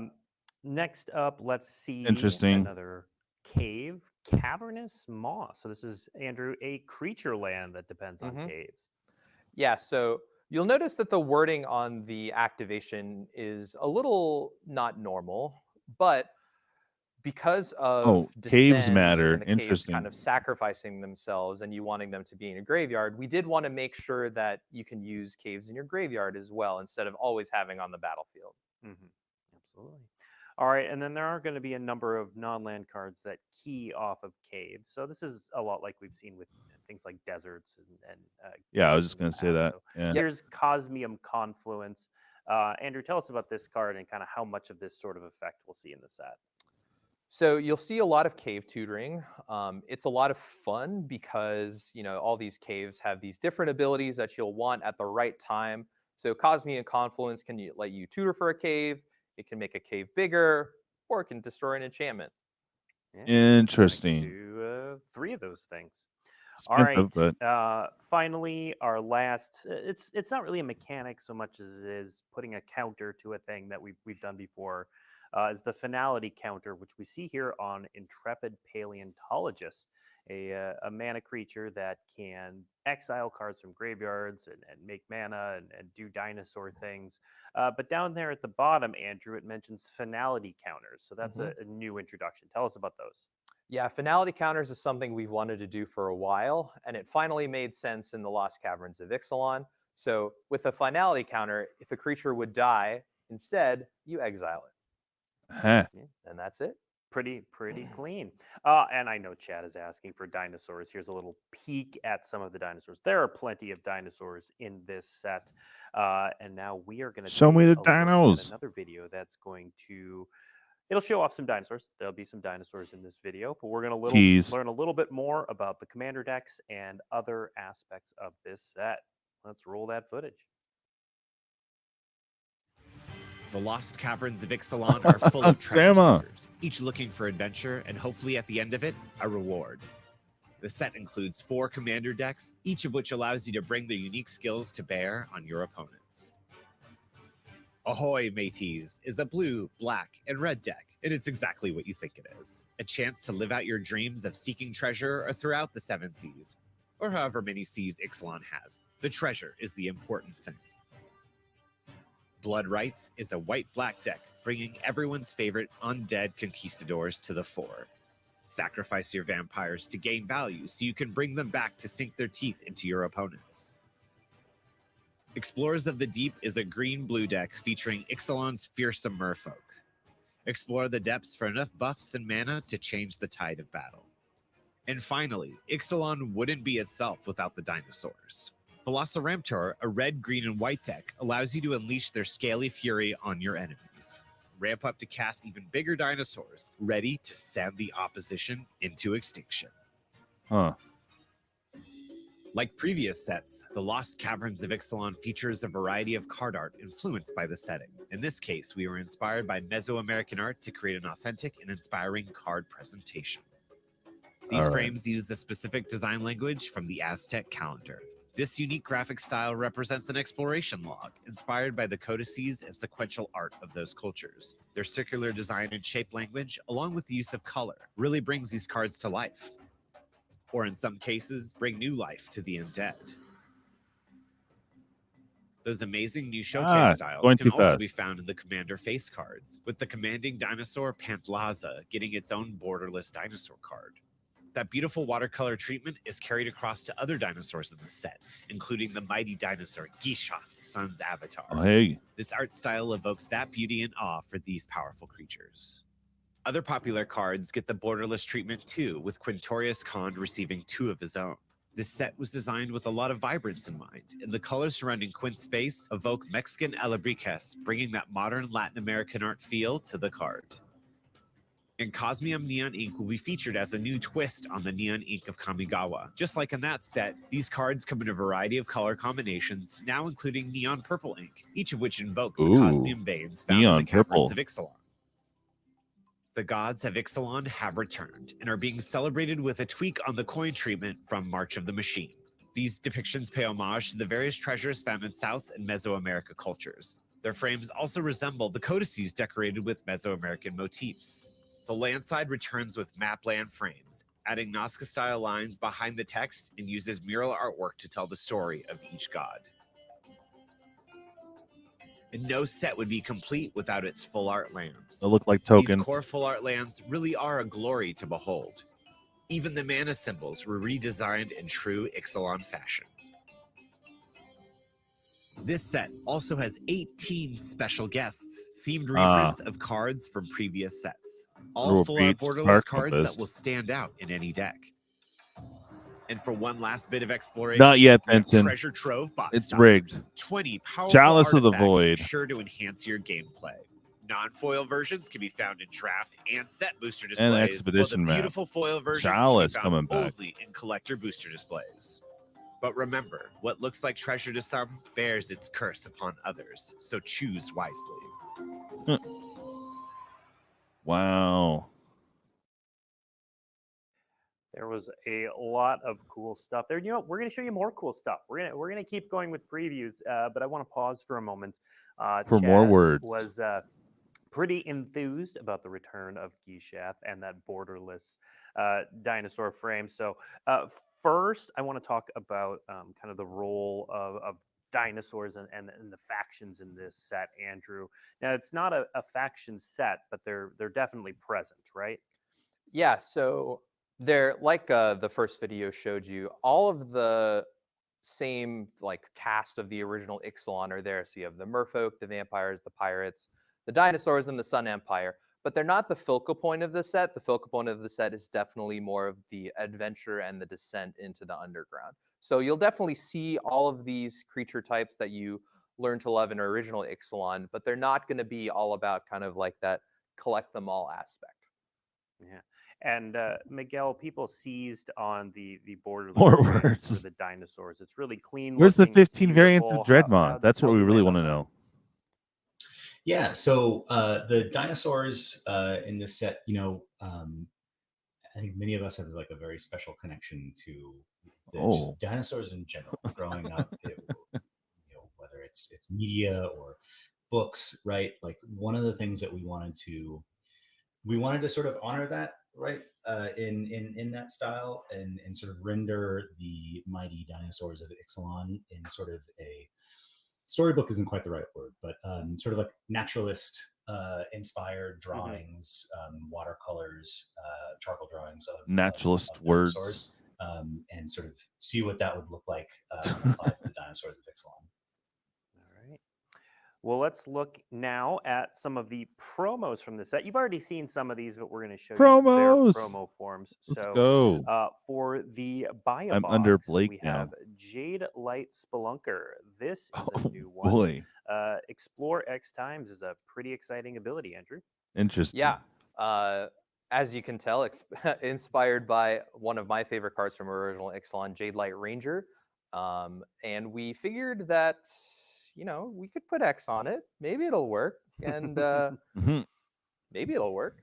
Next up, let's see another cave. Cavernous Moss. So this is, Andrew, a creature land that depends on caves. Yeah, so you'll notice that the wording on the activation is a little not normal, but because of caves matter. and the Interesting. caves kind of sacrificing themselves and you wanting them to be in a graveyard, we did want to make sure that you can use caves in your graveyard as well instead of always having on the battlefield. Absolutely. All right, and then there are going to be a number of non-land cards that key off of caves. So this is a lot like we've seen with things like deserts and yeah, I was just going to say that. So yeah. Here's Cosmium Confluence. Andrew, tell us about this card and kind of how much of this sort of effect we'll see in the set. So you'll see a lot of cave tutoring. It's a lot of fun because all these caves have these different abilities that you'll want at the right time. So Cosmium Confluence can let you tutor for a cave. It can make a cave bigger, or it can destroy an enchantment. Yeah, interesting. Do 3 of those things. All right. But... finally, our last. It's not really a mechanic so much as it is putting a counter to a thing that we've done before. Is the finality counter, which we see here on Intrepid Paleontologist, a mana creature that can exile cards from graveyards and make mana and do dinosaur things. But down there at the bottom, Andrew, it mentions finality counters. So that's a new introduction. Tell us about those. Yeah, finality counters is something we've wanted to do for a while, and it finally made sense in the Lost Caverns of Ixalan. So with a finality counter, if a creature would die, instead you exile it. Huh. Yeah, and that's it. Pretty clean. And I know Chad is asking for dinosaurs. Here's a little peek at some of the dinosaurs. There are plenty of dinosaurs in this set. And now we are going to Show me the look at dinos. another video that's going to, it'll show off some dinosaurs. There'll be some dinosaurs in this video, but we're going to learn a little bit more about the commander decks and other aspects of this set. Let's roll that footage. The lost caverns of Ixalan are full of treasure seekers, each looking for adventure and hopefully at the end of it, a reward. The set includes 4 commander decks, each of which allows you to bring their unique skills to bear on your opponents. Ahoy, mateys, is a blue, black, and red deck, and it's exactly what you think it is. A chance to live out your dreams of seeking treasure or throughout the 7 seas, or however many seas Ixalan has. The treasure is the important thing. Blood Rights is a white-black deck, bringing everyone's favorite undead conquistadors to the fore. Sacrifice your vampires to gain value so you can bring them back to sink their teeth into your opponents. Explorers of the Deep is a green-blue deck featuring Ixalan's fearsome merfolk. Explore the depths for enough buffs and mana to change the tide of battle. And finally, Ixalan wouldn't be itself without the dinosaurs. Velociraptor, a red, green, and white deck, allows you to unleash their scaly fury on your enemies. Ramp up to cast even bigger dinosaurs, ready to send the opposition into extinction. Huh. Like previous sets, the Lost Caverns of Ixalan features a variety of card art influenced by the setting. In this case, we were inspired by Mesoamerican art to create an authentic and inspiring card presentation. These frames use the specific design language from the Aztec calendar. This unique graphic style represents an exploration log, inspired by the codices and sequential art of those cultures. Their circular design and shape language, along with the use of color, really brings these cards to life. Or in some cases, bring new life to the undead. Those amazing new showcase styles can also be found in the Commander face cards, with the commanding dinosaur Pantlaza getting its own borderless dinosaur card. That beautiful watercolor treatment is carried across to other dinosaurs in the set, including the mighty dinosaur Gishath, Sun's avatar. Oh, hey. This art style evokes that beauty and awe for these powerful creatures. Other popular cards get the borderless treatment too, with Quintorius Khan receiving 2 of his own. This set was designed with a lot of vibrance in mind, and the colors surrounding Quint's face evoke Mexican alebrijes, bringing that modern Latin American art feel to the card. And Cosmium Neon Ink will be featured as a new twist on the Neon Ink of Kamigawa. Just like in that set, these cards come in a variety of color combinations, now including Neon Purple Ink, each of which invoke the Cosmium veins found in the Caverns of Ixalan. The gods of Ixalan have returned and are being celebrated with a tweak on the coin treatment from March of the Machine. These depictions pay homage to the various treasures found in South and Mesoamerica cultures. Their frames also resemble the codices decorated with Mesoamerican motifs. The landside returns with mapland frames, adding Nazca-style lines behind the text and uses mural artwork to tell the story of each god. And no set would be complete without its full art lands. They look like tokens. These core full art lands really are a glory to behold. Even the mana symbols were redesigned in true Ixalan fashion. This set also has 18 special guests, themed reprints of cards from previous sets. All full art borderless cards that will stand out in any deck. And for one last bit of exploration, not yet, Benson. Treasure Trove box it's toppers. rigged. 20 powerful Chalice of the artifacts Void. sure to enhance your gameplay. Non-foil versions can be found in draft and set booster And displays, expedition while the map. beautiful foil versions Chalice can be coming found back. only in collector booster displays. But remember, what looks like treasure to some bears its curse upon others, so choose wisely. Wow. There was a lot of cool stuff there. You know, we're going to show you more cool stuff. We're gonna keep going with previews, but I want to pause for a moment. For more Chaz words. Was pretty enthused about the return of Gishath and that borderless dinosaur frame. So first, I want to talk about kind of the role of dinosaurs and the factions in this set, Andrew. Now, it's not a faction set, but they're definitely present, right? Yeah, so they're like the first video showed you, all of the same like cast of the original Ixalan are there. So you have the merfolk, the vampires, the pirates, the dinosaurs, and the Sun Empire. But they're not the focal point of the set. The focal point of the set is definitely more of the adventure and the descent into the underground. So you'll definitely see all of these creature types that you learn to love in original Ixalan, but they're not going to be all about kind of like that collect them all aspect. Yeah. And Miguel, people seized on the border More for words. the dinosaurs. It's really clean. Where's the looking, it's 15 variants of beautiful. Dreadmaw? That's what how'd we you really land want on to that? know. Yeah, so the dinosaurs in this set, you know, I think many of us have like a very special connection to just dinosaurs in general. Growing up, you know, whether it's media or books, right? Like one of the things that we wanted to sort of honor that, right? In that style and sort of render the mighty dinosaurs of Ixalan in sort of a storybook isn't quite the right word, but sort of like naturalist inspired drawings, watercolors, charcoal drawings of Naturalist of words. dinosaurs, and sort of see what that would look like applied to the dinosaurs of Ixalan. All right. Well, let's look now at some of the promos from the set. You've already seen some of these, but we're going to show you their Promos! promo forms. Let's So, go. for the buy a I'm box, under Blake we now. have Jade Light Spelunker. This is a Oh new one. boy, Explore X times is a pretty exciting ability, Andrew. interesting. Yeah. As you can tell, inspired by one of my favorite cards from original Ixalan, Jade Light Ranger. And we figured that, you know, we could put X on it. Maybe it'll work. And maybe it'll work.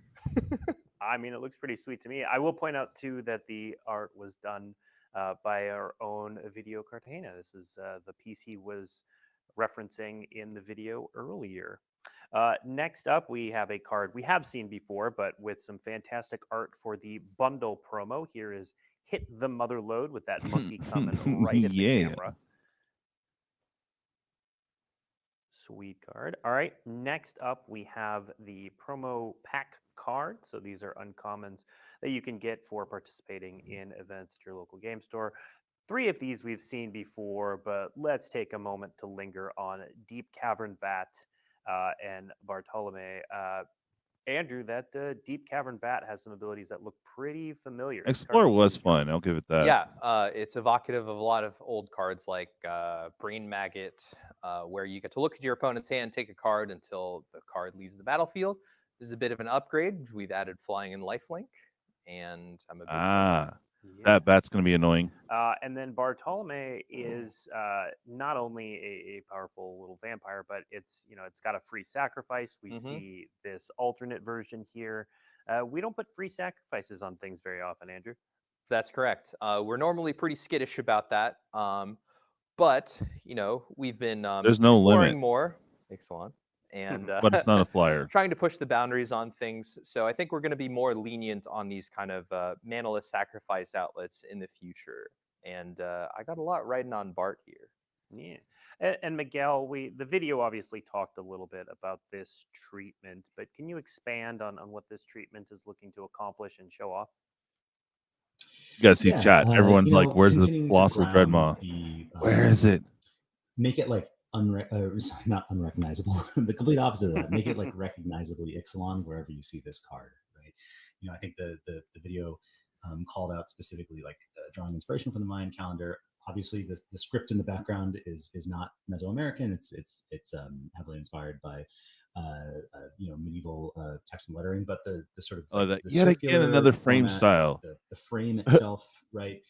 I mean, it looks pretty sweet to me. I will point out, too, that the art was done by our own Video Cartagena. This is the piece he was referencing in the video earlier. Next up, we have a card we have seen before, but with some fantastic art for the bundle promo. Here is Hit the Motherlode with that monkey coming right at the Yeah. camera. Sweet card. All right. Next up, we have the promo pack card. So these are uncommons that you can get for participating in events at your local game store. 3 of these we've seen before, but let's take a moment to linger on Deep Cavern Bat and Bartolome. Andrew, that Deep Cavern Bat has some abilities that look pretty familiar. Explore was fun. I'll give it that. Yeah, it's evocative of a lot of old cards like Brain Maggot, where you get to look at your opponent's hand, take a card until the card leaves the battlefield. This is a bit of an upgrade. We've added Flying and Lifelink, and I'm a big fan. That bat's going to be annoying. And then Bartolome is not only a powerful little vampire, but it's got a free sacrifice. We see this alternate version here. We don't put free sacrifices on things very often, Andrew. That's correct. We're normally pretty skittish about that, but we've been There's no exploring limit. more. Ixalan. And but it's not a flyer. Trying to push the boundaries on things. So I think we're going to be more lenient on these kind of manaless sacrifice outlets in the future. And I got a lot riding on Bart here. Yeah. And Miguel, the video obviously talked a little bit about this treatment, but can you expand on what this treatment is looking to accomplish and show off? You guys see chat. Everyone's like, where's the colossal Dreadmaw? Where is it? Make it like not unrecognizable. The complete opposite of that. Make it like recognizably Ixalan wherever you see this card, right? I think the video called out specifically like drawing inspiration from the Mayan calendar. Obviously, the script in the background is not Mesoamerican. It's heavily inspired by medieval text and lettering, but the sort of the yet again another frame format, style. The frame itself, right?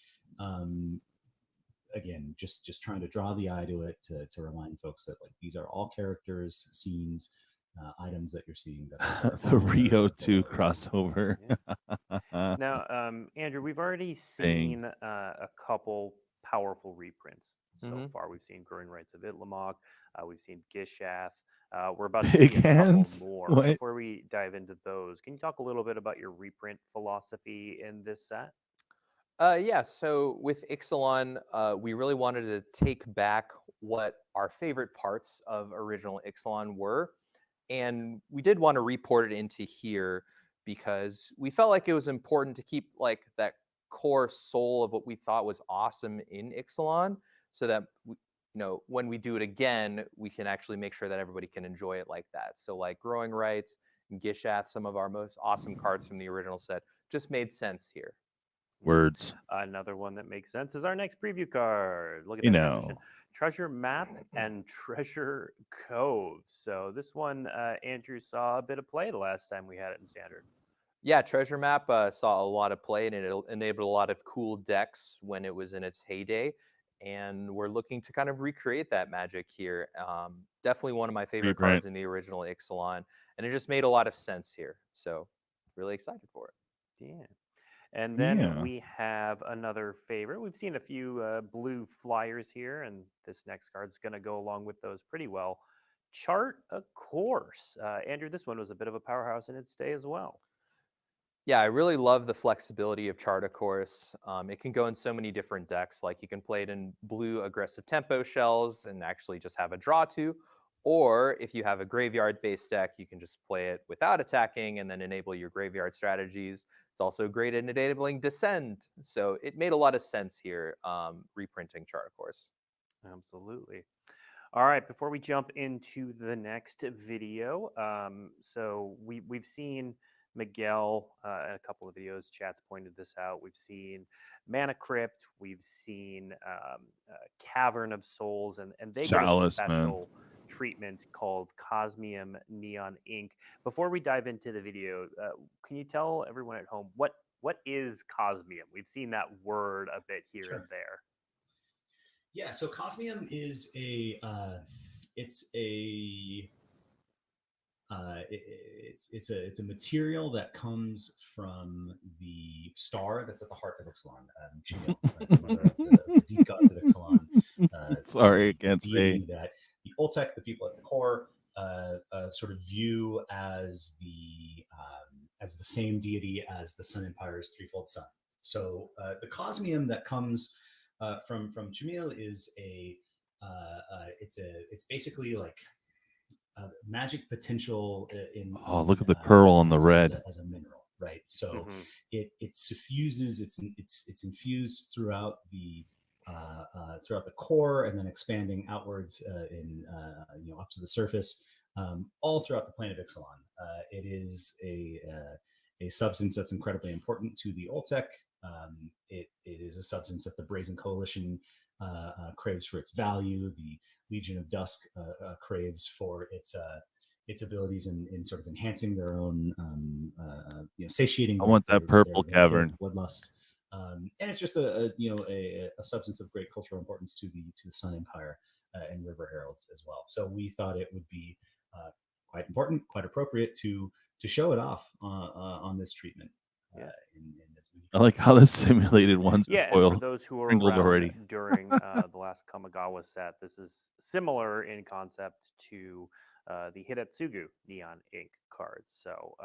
Again, just trying to draw the eye to it to remind folks that like these are all characters, scenes, items that you're seeing. That the Rio 2 crossover. Now, Andrew, we've already seen a couple powerful reprints so far. We've seen Growing Rights of Itlamok. We've seen Gishath. We're about to see a couple more. What? Before we dive into those, can you talk a little bit about your reprint philosophy in this set? Yeah, so with Ixalan, we really wanted to take back what our favorite parts of original Ixalan were. And we did want to report it into here because we felt like it was important to keep like that core soul of what we thought was awesome in Ixalan. so that when we do it again, we can actually make sure that everybody can enjoy it like that. So like Growing Rights and Gishath, some of our most awesome cards from the original set, just made sense here. Words. Another one that makes sense is our next preview card. Look at You that know. transition. Treasure Map and Treasure Cove. So this one, Andrew saw a bit of play the last time we had it in Standard. Yeah, Treasure Map saw a lot of play, and it enabled a lot of cool decks when it was in its heyday. And we're looking to kind of recreate that magic here. Definitely one of my favorite cards in the original Ixalan, and it just made a lot of sense here. So really excited for it. Yeah. And then we have another favorite. We've seen a few blue flyers here, and this next card's going to go along with those pretty well. Chart a Course. Andrew, this one was a bit of a powerhouse in its day as well. Yeah, I really love the flexibility of Chart a Course. It can go in so many different decks. Like you can play it in blue aggressive tempo shells and actually just have a draw to. Or if you have a graveyard-based deck, you can just play it without attacking and then enable your graveyard strategies. It's also great at enabling Descend. So it made a lot of sense here, reprinting Chart a Course. Absolutely. All right, before we jump into the next video, so we've seen Miguel in a couple of videos, chat's pointed this out. We've seen Mana Crypt, we've seen Cavern of Souls, and they get a special treatment called Cosmium Neon Ink. Before we dive into the video, can you tell everyone at home what is Cosmium? We've seen that word a bit here and there. Yeah, so Cosmium is it's a material that comes from the star that's at the heart of Ixalan, Jamil, one of the deep gods of Ixalan. Sorry, I can't say that the Oltec, the people at the core, sort of view as the same deity as the Sun Empire's threefold sun. So the Cosmium that comes from Jamil is it's basically like magic potential in look at the curl on the red as a mineral, right? So it suffuses, it's infused throughout the core and then expanding outwards up to the surface, all throughout the plane of Ixalan. It is a substance that's incredibly important to the Oltec. It is a substance that the Brazen Coalition craves for its value. The Legion of Dusk craves for its abilities in sort of enhancing their own, satiating. I want that purple cavern. Bloodlust. And it's just a substance of great cultural importance to the Sun Empire and River Heralds as well. So we thought it would be quite important, quite appropriate to show it off on this treatment. In this video. I like how the simulated ones and for those who are around already during the last Kamigawa set, this is similar in concept to the Hidetsugu Neon Ink cards. So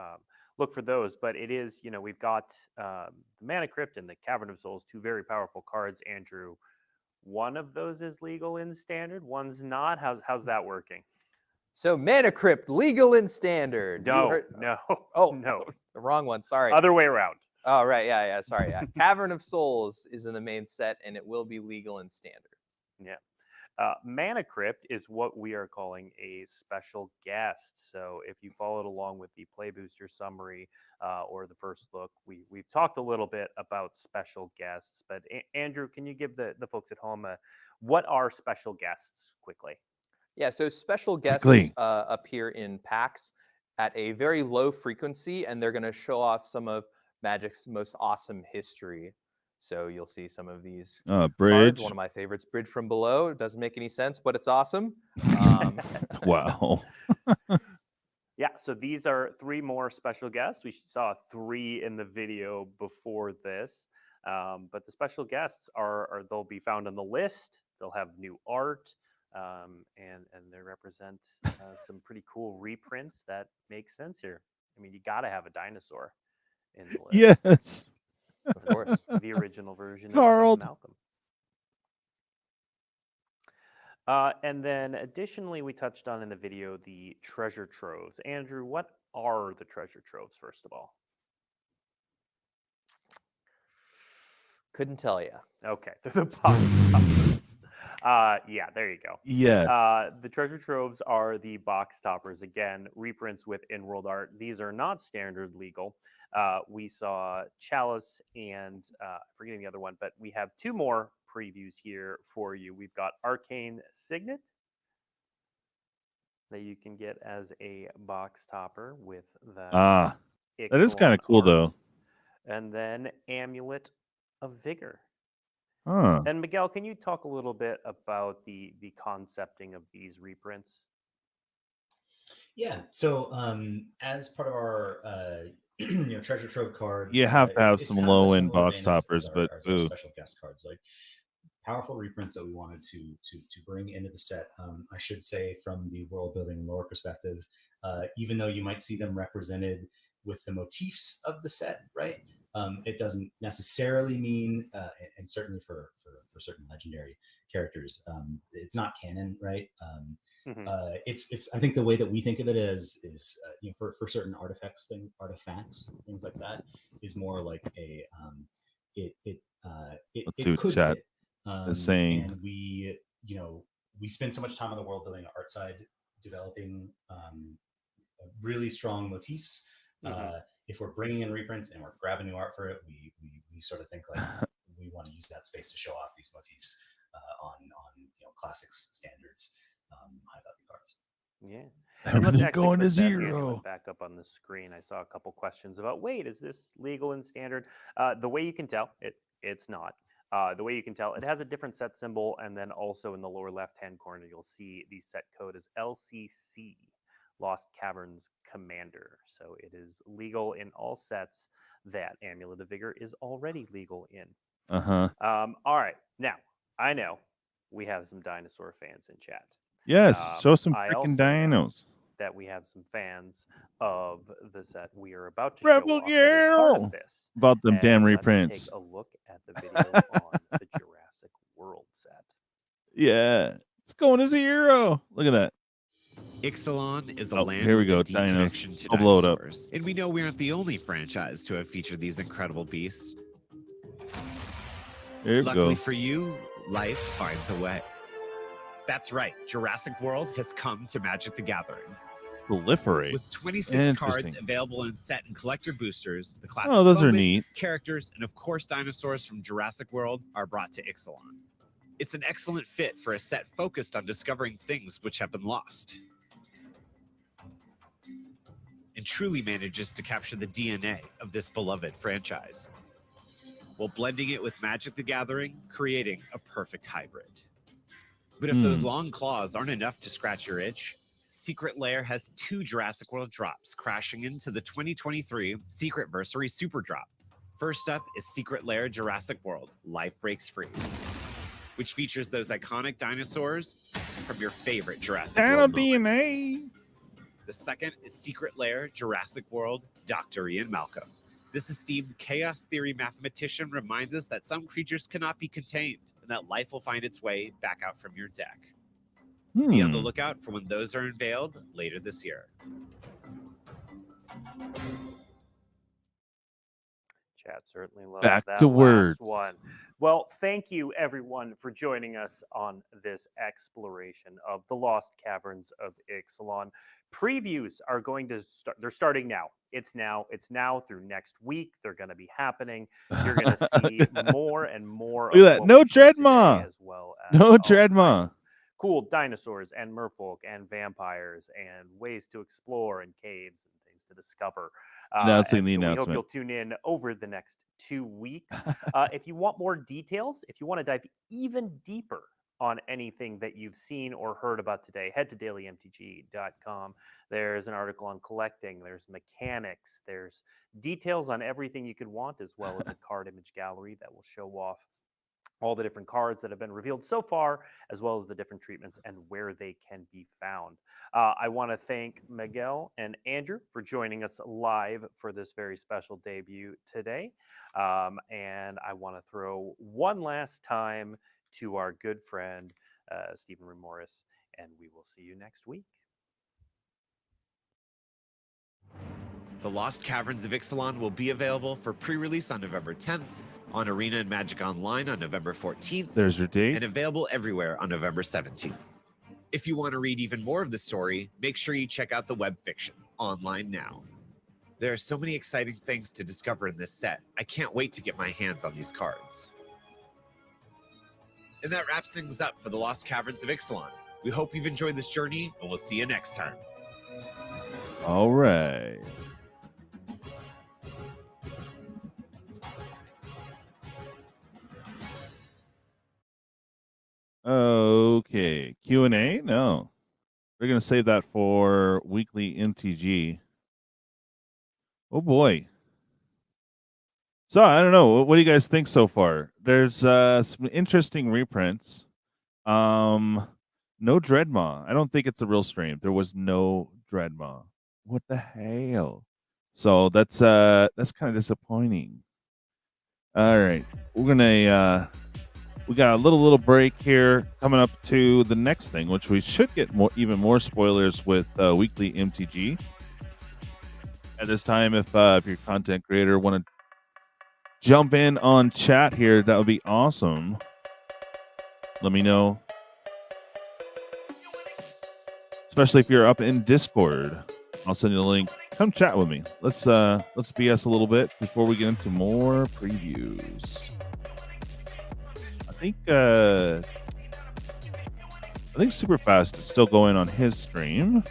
look for those. But it is, we've got the Mana Crypt and the Cavern of Souls, two very powerful cards. Andrew, one of those is legal in Standard, one's not. How's that working? So Mana Crypt, legal in Standard. No. Oh, no. The wrong one. Sorry. Other way around. Oh, right. Yeah. Sorry. Yeah. Cavern of Souls is in the main set, and it will be legal in Standard. Yeah. Mana Crypt is what we are calling a special guest. So if you followed along with the Play Booster summary or the first look, we've talked a little bit about special guests. But Andrew, can you give the folks at home what are special guests quickly? Yeah, so special guests appear in packs at a very low frequency, and they're going to show off some of Magic's most awesome history. So you'll see some of these Bridge. cards. One of my favorites, Bridge from Below. It doesn't make any sense, but it's awesome. Wow. Yeah, so these are three more special guests. We saw three in the video before this. But the special guests they'll be found on the list. They'll have new art. And they represent some pretty cool reprints that make sense here. I mean, you got to have a dinosaur in the list. Yes. Of course. The original version Carl. of Malcolm. And then additionally, we touched on in the video the treasure troves. Andrew, what are the treasure troves, first of all? Couldn't tell you. Okay. The box. Yeah, there you go. Yes. The treasure troves are the box toppers. Again, reprints with in-world art. These are not standard legal. We saw Chalice and forgetting the other one, but we have 2 more previews here for you. We've got Arcane Signet that you can get as a box topper with the That is kind of cool, though. And then Amulet of Vigor. Huh. And Miguel, can you talk a little bit about the concepting of these reprints? Yeah. So as part of our treasure trove cards, You have to have it's some kind of a low-end similar box vein as toppers, our, but as our special guest cards, like powerful reprints that we wanted to bring into the set. I should say, from the world building lore perspective, even though you might see them represented with the motifs of the set, right? It doesn't necessarily mean, and certainly for certain legendary characters, it's not canon, right? It's I think the way that we think of it is for certain artifacts, things like that, is more like a it Let's see what could chat fit. is saying. And we spend so much time on the world building art side, developing really strong motifs. If we're bringing in reprints and we're grabbing new art for it, we sort of think like we want to use that space to show off these motifs on classics, standards, high value cards. Yeah. Everything going to put that zero. amulet back up on the screen. I saw a couple questions about, wait, is this legal and standard? The way you can tell, it's not. The way you can tell, it has a different set symbol, and then also in the lower left-hand corner, you'll see the set code is LCC, Lost Caverns Commander. So it is legal in all sets that Amulet of Vigor is already legal in. Uh-huh. All right. Now, I know we have some dinosaur fans in chat. Yes, show some I freaking also know dinos. that we have some fans of the set we are about to Rebel show off that is part of this. About them damn Let's reprints. take a look at the video on the Jurassic World set. Yeah, it's going to zero. Look at that. Ixalan is a land here we with go, a deep dinos. connection to I'll blow it up. dinosaurs, and we know we aren't the only franchise to have featured these incredible beasts. There you Luckily go. for you, life finds a way. That's right, Jurassic World has come to Magic the Gathering. Proliferate. With 26 cards Interesting. available in set and collector boosters, the classic those are moments, neat. characters, and of course dinosaurs from Jurassic World are brought to Ixalan. It's an excellent fit for a set focused on discovering things which have been lost, and truly manages to capture the DNA of this beloved franchise, while blending it with Magic the Gathering, creating a perfect hybrid. But if those long claws aren't enough to scratch your itch, Secret Lair has 2 Jurassic World drops crashing into the 2023 Secretversary Super Drop. First up is Secret Lair Jurassic World Life Breaks Free, which features those iconic dinosaurs from your favorite Jurassic World moments. DNA. The second is Secret Lair Jurassic World Dr. Ian Malcolm. This esteemed chaos theory mathematician reminds us that some creatures cannot be contained and that life will find its way back out from your deck. Be on the lookout for when those are unveiled later this year. Chat certainly loves Back that to last words. one. Well, thank you everyone for joining us on this exploration of the Lost Caverns of Ixalan. Previews are going to start. They're starting now. It's now through next week. They're going to be happening. You're going to see more and more. Look at that. No Dreadmaw. As well as no Dreadmaw. Cool dinosaurs and merfolk and vampires and ways to explore and caves and things to discover. Announcing the We hope announcement. you'll tune in over the next 2 weeks. If you want more details, if you want to dive even deeper on anything that you've seen or heard about today, head to dailymtg.com. There's an article on collecting, there's mechanics, there's details on everything you could want, as well as a card image gallery that will show off all the different cards that have been revealed so far, as well as the different treatments and where they can be found. I want to thank Miguel and Andrew for joining us live for this very special debut today. And I want to throw one last time to our good friend, Stephen Remoris, and we will see you next week. The Lost Caverns of Ixalan will be available for pre-release on November 10th, on Arena and Magic Online on November 14th, There's your date. and available everywhere on November 17th. If you want to read even more of the story, make sure you check out the web fiction, online now. There are so many exciting things to discover in this set. I can't wait to get my hands on these cards. And that wraps things up for the Lost Caverns of Ixalan. We hope you've enjoyed this journey, and we'll see you next time. All right. Okay. Q&A? No. We're going to save that for Weekly MTG. Oh, boy. So, I don't know. What do you guys think so far? There's some interesting reprints. No Dreadmaw. I don't think it's a real stream. There was no Dreadmaw. What the hell? So that's kind of disappointing. All right. We're gonna we got a little break here coming up to the next thing, which we should get even more spoilers with Weekly MTG. At this time, if you're a content creator, want to jump in on chat here, that would be awesome. Let me know. Especially if you're up in Discord. I'll send you the link. Come chat with me. Let's BS a little bit before we get into more previews. I think Superfast is still going on his stream.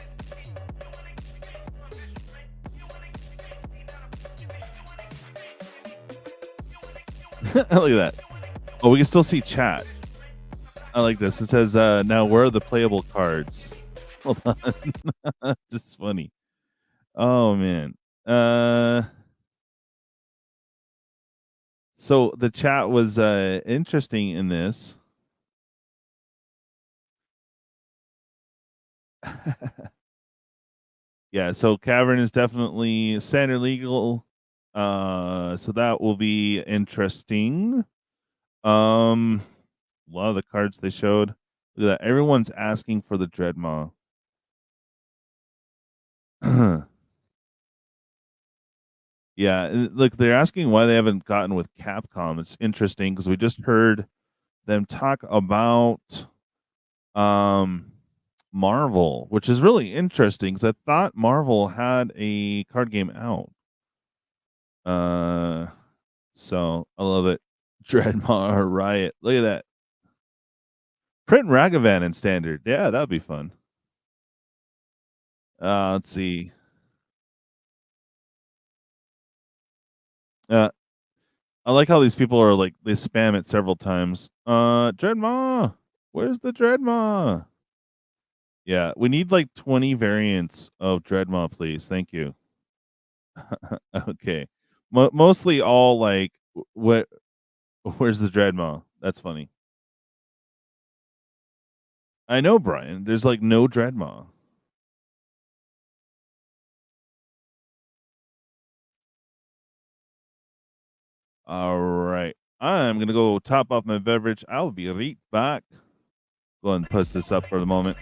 Look at that. Oh, we can still see chat. I like this. It says, now where are the playable cards? Hold on. Just funny. Oh, man. So the chat was interesting in this. Yeah, so Cavern is definitely standard legal. So that will be interesting. A lot of the cards they showed. Look at that. Everyone's asking for the Dreadmaw. Yeah, look, they're asking why they haven't gotten with Capcom. It's interesting because we just heard them talk about Marvel, which is really interesting because I thought Marvel had a card game out. So I love it. Dreadmaw Riot. Look at that. Print Ragavan in standard. Yeah, that'd be fun. Let's see. I like how these people are like, they spam it several times. Dreadmaw. Where's the Dreadmaw? Yeah, we need like 20 variants of Dreadmaw, please. Thank you. Okay. Mostly all like, where's the Dreadmaw? That's funny. I know, Brian. There's like no Dreadmaw. All right. I'm going to go top off my beverage. I'll be right back. Go ahead and post this up for the moment.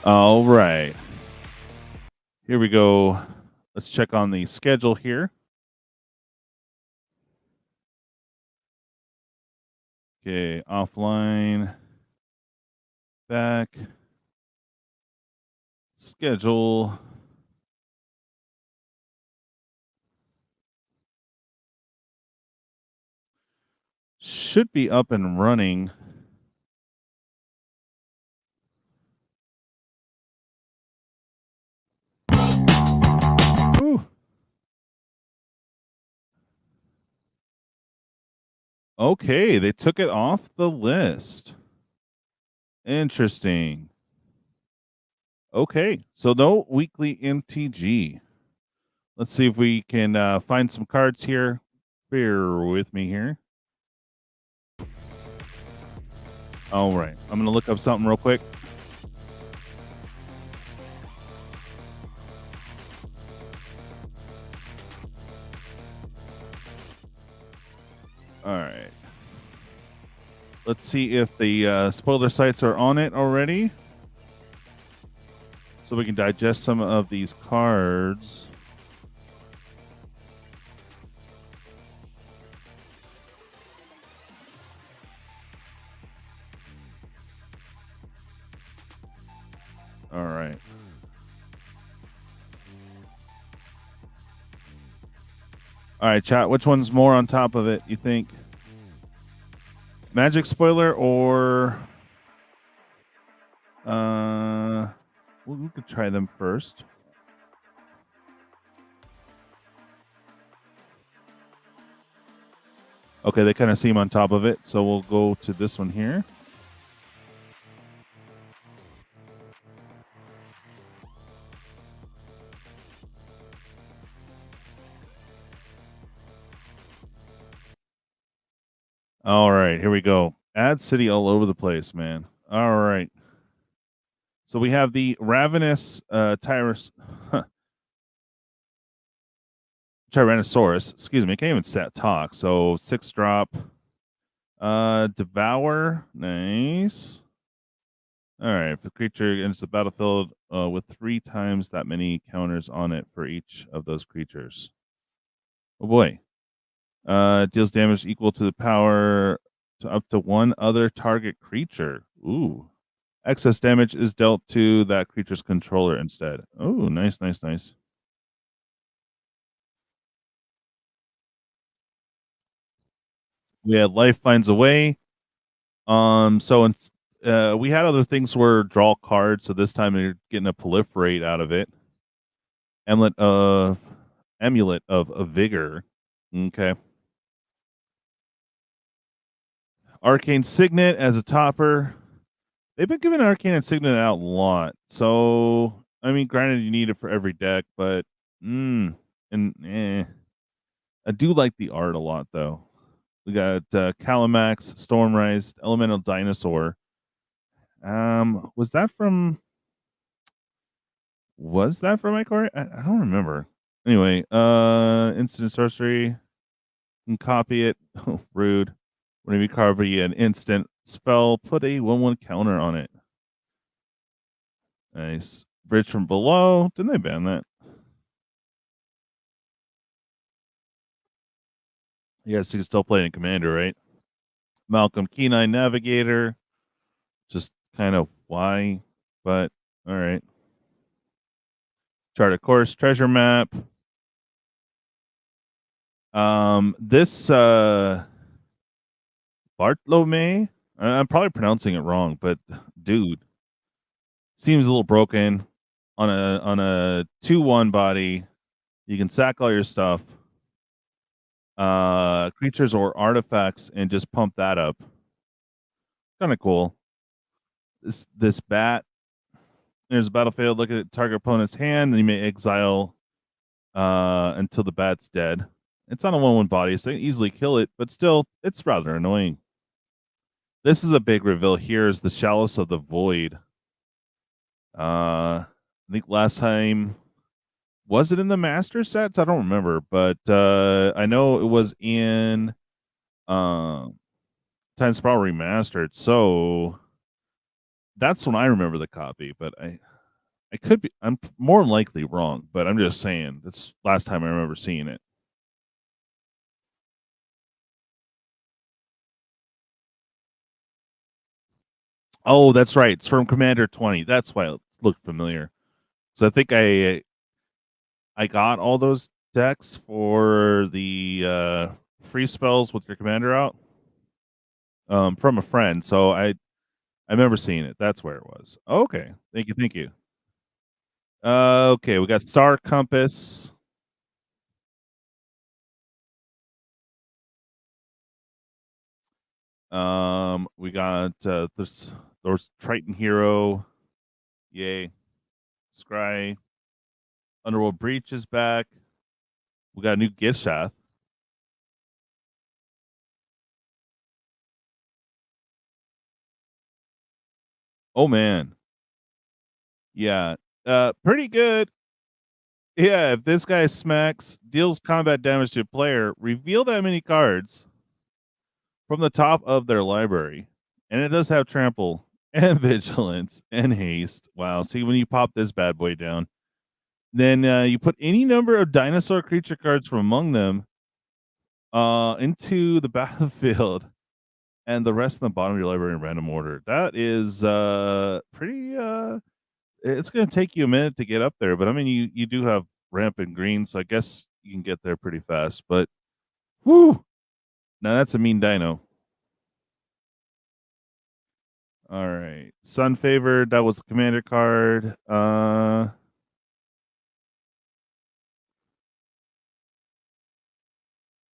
All right. Here we go. Let's check on the schedule here. Okay, offline. Back. Schedule. Should be up and running. Whew. Okay, they took it off the list. Interesting. Okay, so no weekly MTG. Let's see if we can find some cards here. Bear with me here. All right, I'm going to look up something real quick. All right. Let's see if the spoiler sites are on it already, so we can digest some of these cards. All right. All right, chat. Which one's more on top of it, you think? Magic spoiler or we could try them first. Okay, they kind of seem on top of it, so we'll go to this one here. All right, here we go. Ad city all over the place, man. All right. So we have the Ravenous Tyrannosaurus. Excuse me, I can't even talk. So 6-drop. Devour. Nice. All right. If the creature enters the battlefield with 3 times that many counters on it for each of those creatures. Oh boy. Deals damage equal to the power to up to 1 other target creature. Ooh. Excess damage is dealt to that creature's controller instead. Oh, nice, nice, nice. We had Life Finds a Way. So we had other things where draw cards, so this time you're getting a proliferate out of it. Amulet of Vigor. Okay. Arcane Signet as a topper. They've been giving Arcane and Signet out a lot. So, I mean, granted, you need it for every deck, but I do like the art a lot, though. We got Calamax, Stormrise, Elemental Dinosaur. Was that from Icori? I don't remember. Anyway, instant sorcery. You can copy it. Oh, rude. Whenever you copy an instant spell, put a 1/1 counter on it. Nice. Bridge from Below. Didn't they ban that? You guys can still play in Commander, right? Malcolm Kenine Navigator. Just kind of why, but all right. Chart of Course, Treasure Map. This Bartlome, I'm probably pronouncing it wrong, but dude, seems a little broken. On a 2/1 body, you can sack all your stuff, creatures or artifacts, and just pump that up. Kind of cool. This bat. There's a battlefield. Look at target opponent's hand, and you may exile until the bat's dead. It's on a 1/1 body, so they can easily kill it, but still, it's rather annoying. This is a big reveal here, is the Chalice of the Void. I think last time, was it in the Master sets? I don't remember, but I know it was in Time Sprawl Remastered, so that's when I remember the copy, but I could be. I'm more than likely wrong, but I'm just saying. That's last time I remember seeing it. Oh, that's right. It's from Commander 20. That's why it looked familiar. So I think I got all those decks for the free spells with your commander out from a friend. So I remember seeing it. That's where it was. Okay. Thank you. Thank you. Okay, we got Star Compass. We got there's Triton Hero. Yay. Scry. Underworld Breach is back. We got a new Gishath. Oh man. Yeah. Pretty good. Yeah, if this guy smacks, deals combat damage to a player, reveal that many cards from the top of their library. And it does have trample and vigilance and haste. Wow. See, when you pop this bad boy down, then you put any number of dinosaur creature cards from among them into the battlefield and the rest in the bottom of your library in random order. That is pretty it's going to take you a minute to get up there, but I mean you do have ramp and green, so I guess you can get there pretty fast. But whoo, now that's a mean dino. All right, Sun Favored, that was the commander card.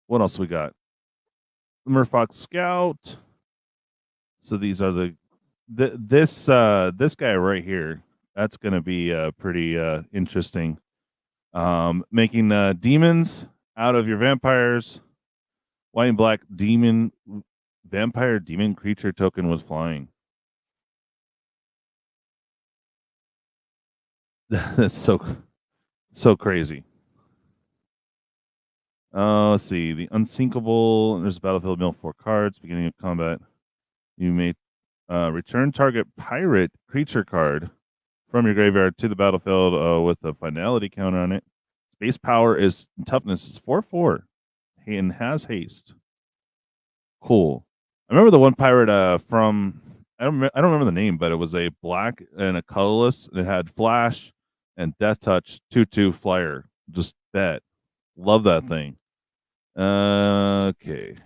What else we got? Merfolk Scout. So these are this guy right here. That's going to be pretty interesting. Making demons out of your vampires. White and black demon vampire demon creature token was flying. That's so crazy. Let's see. The Unsinkable. There's a battlefield mill 4 cards. Beginning of combat. You may return target pirate creature card from your graveyard to the battlefield with a finality counter on it. Base power is toughness is 4/4 and has haste. Cool. I remember the one pirate from I don't remember the name, but it was a black and a colorless, and it had flash and death touch 2/2 flyer. Just bet. Love that thing. Okay.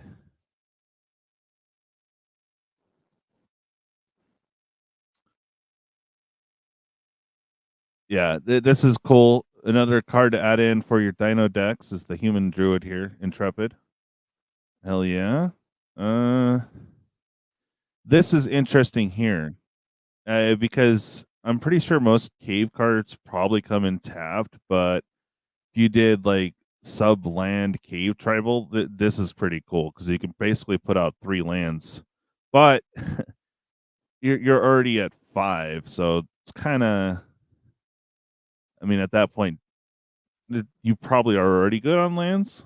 Yeah, this is cool. Another card to add in for your Dino decks is the Human Druid here, Intrepid. Hell yeah. This is interesting here because I'm pretty sure most cave cards probably come in tapped, but if you did like sub-land cave tribal, this is pretty cool because you can basically put out 3 lands, but you're already at 5, so it's kind of, I mean, at that point, you probably are already good on lands.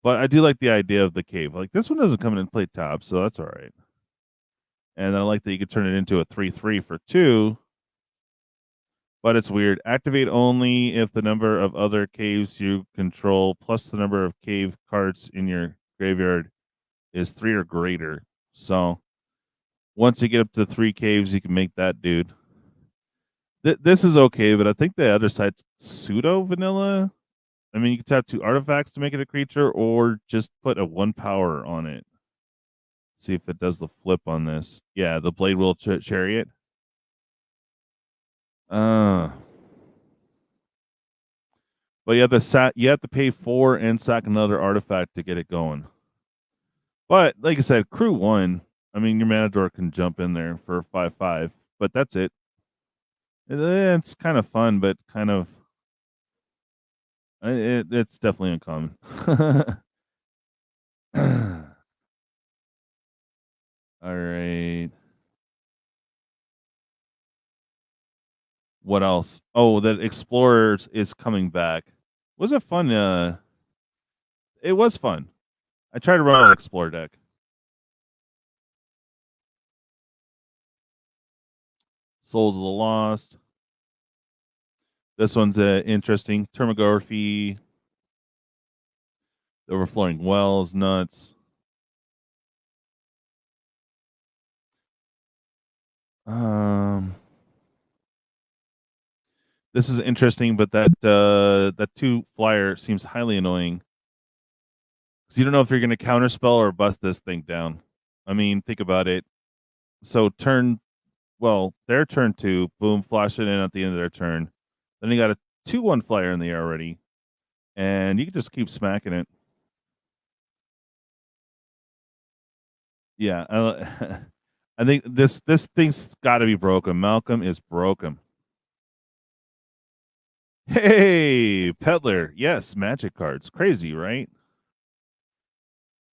But I do like the idea of the cave. Like this one doesn't come in and play top, so that's all right. And I like that you could turn it into a 3/3 for 2. But it's weird. Activate only if the number of other caves you control plus the number of cave cards in your graveyard is 3 or greater. So once you get up to 3 caves, you can make that dude. This is okay, but I think the other side's pseudo vanilla. I mean, you can tap 2 artifacts to make it a creature, or just put a 1 power on it. See if it does the flip on this. Yeah, the Blade Will Chariot. But you have to pay 4 and sack another artifact to get it going. But like I said, crew 1. I mean, your Matador can jump in there for 5/5, but that's it. It's kind of fun, but kind of it's definitely uncommon. All right. What else? Oh, that Explorers is coming back. Was it fun? It was fun. I tried to run an Explorer deck. Souls of the Lost. This one's interesting. Termography. The overflowing wells, nuts. This is interesting, but that 2 flyer seems highly annoying. So you don't know if you're going to counterspell or bust this thing down. I mean, think about it. So their turn 2, boom, flash it in at the end of their turn. Then you got a 2/1 flyer in the air already, and you can just keep smacking it. Yeah, I think this thing's got to be broken. Malcolm is broken. Hey, Peddler. Yes, magic cards. Crazy, right?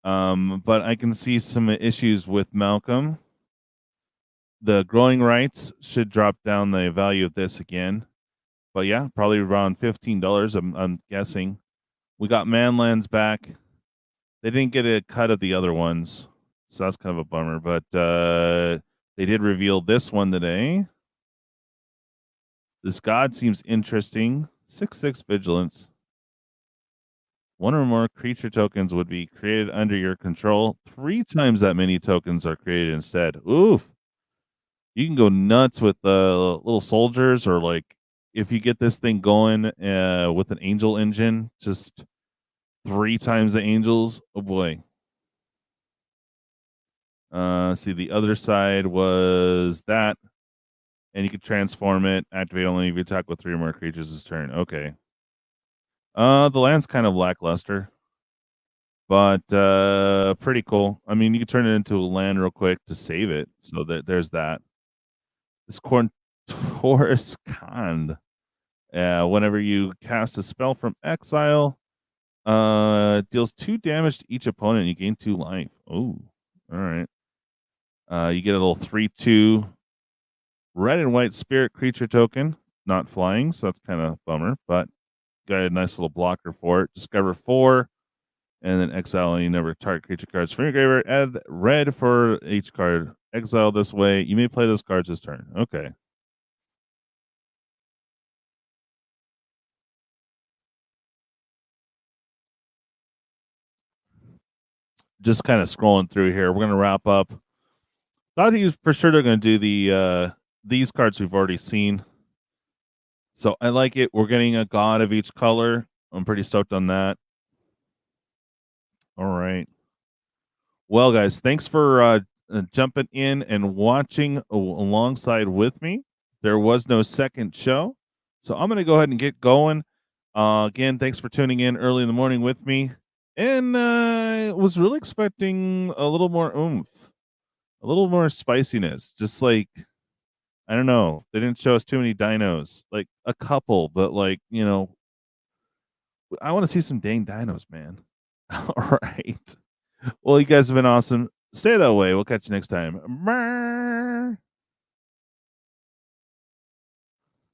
But I can see some issues with Malcolm. The growing rights should drop down the value of this again. But yeah, probably around $15, I'm guessing. We got Manlands back. They didn't get a cut of the other ones, so that's kind of a bummer. But they did reveal this one today. This god seems interesting. 6/6 vigilance. 1 or more creature tokens would be created under your control. 3 times that many tokens are created instead. Oof. You can go nuts with little soldiers, or like if you get this thing going with an angel engine, just 3 times the angels. Oh boy. See, the other side was that, and you could transform it, activate only if you attack with 3 or more creatures this turn. Okay. The land's kind of lackluster, but pretty cool. I mean, you can turn it into a land real quick to save it, so that there's that. This Taurus Khan. Whenever you cast a spell from exile, deals 2 damage to each opponent. You gain 2 life. Oh, all right. You get a little 3/2 red and white spirit creature token, not flying, so that's kind of bummer, but got a nice little blocker for it. Discover 4, and then exile any number of target creature cards from your graveyard. Add red for each card. Exile this way. You may play those cards this turn. Okay. Just kind of scrolling through here. We're gonna wrap up. Thought he's for sure they're gonna do these cards we've already seen. So I like it. We're getting a god of each color. I'm pretty stoked on that. All right. Well, guys, thanks for jumping in and watching alongside with me. There was no second show, so I'm going to go ahead and get going. Again, thanks for tuning in early in the morning with me. And was really expecting a little more oomph, a little more spiciness. Just like, I don't know, they didn't show us too many dinos, like a couple, but like, I want to see some dang dinos, man. All right. Well, you guys have been awesome. Stay that way. We'll catch you next time.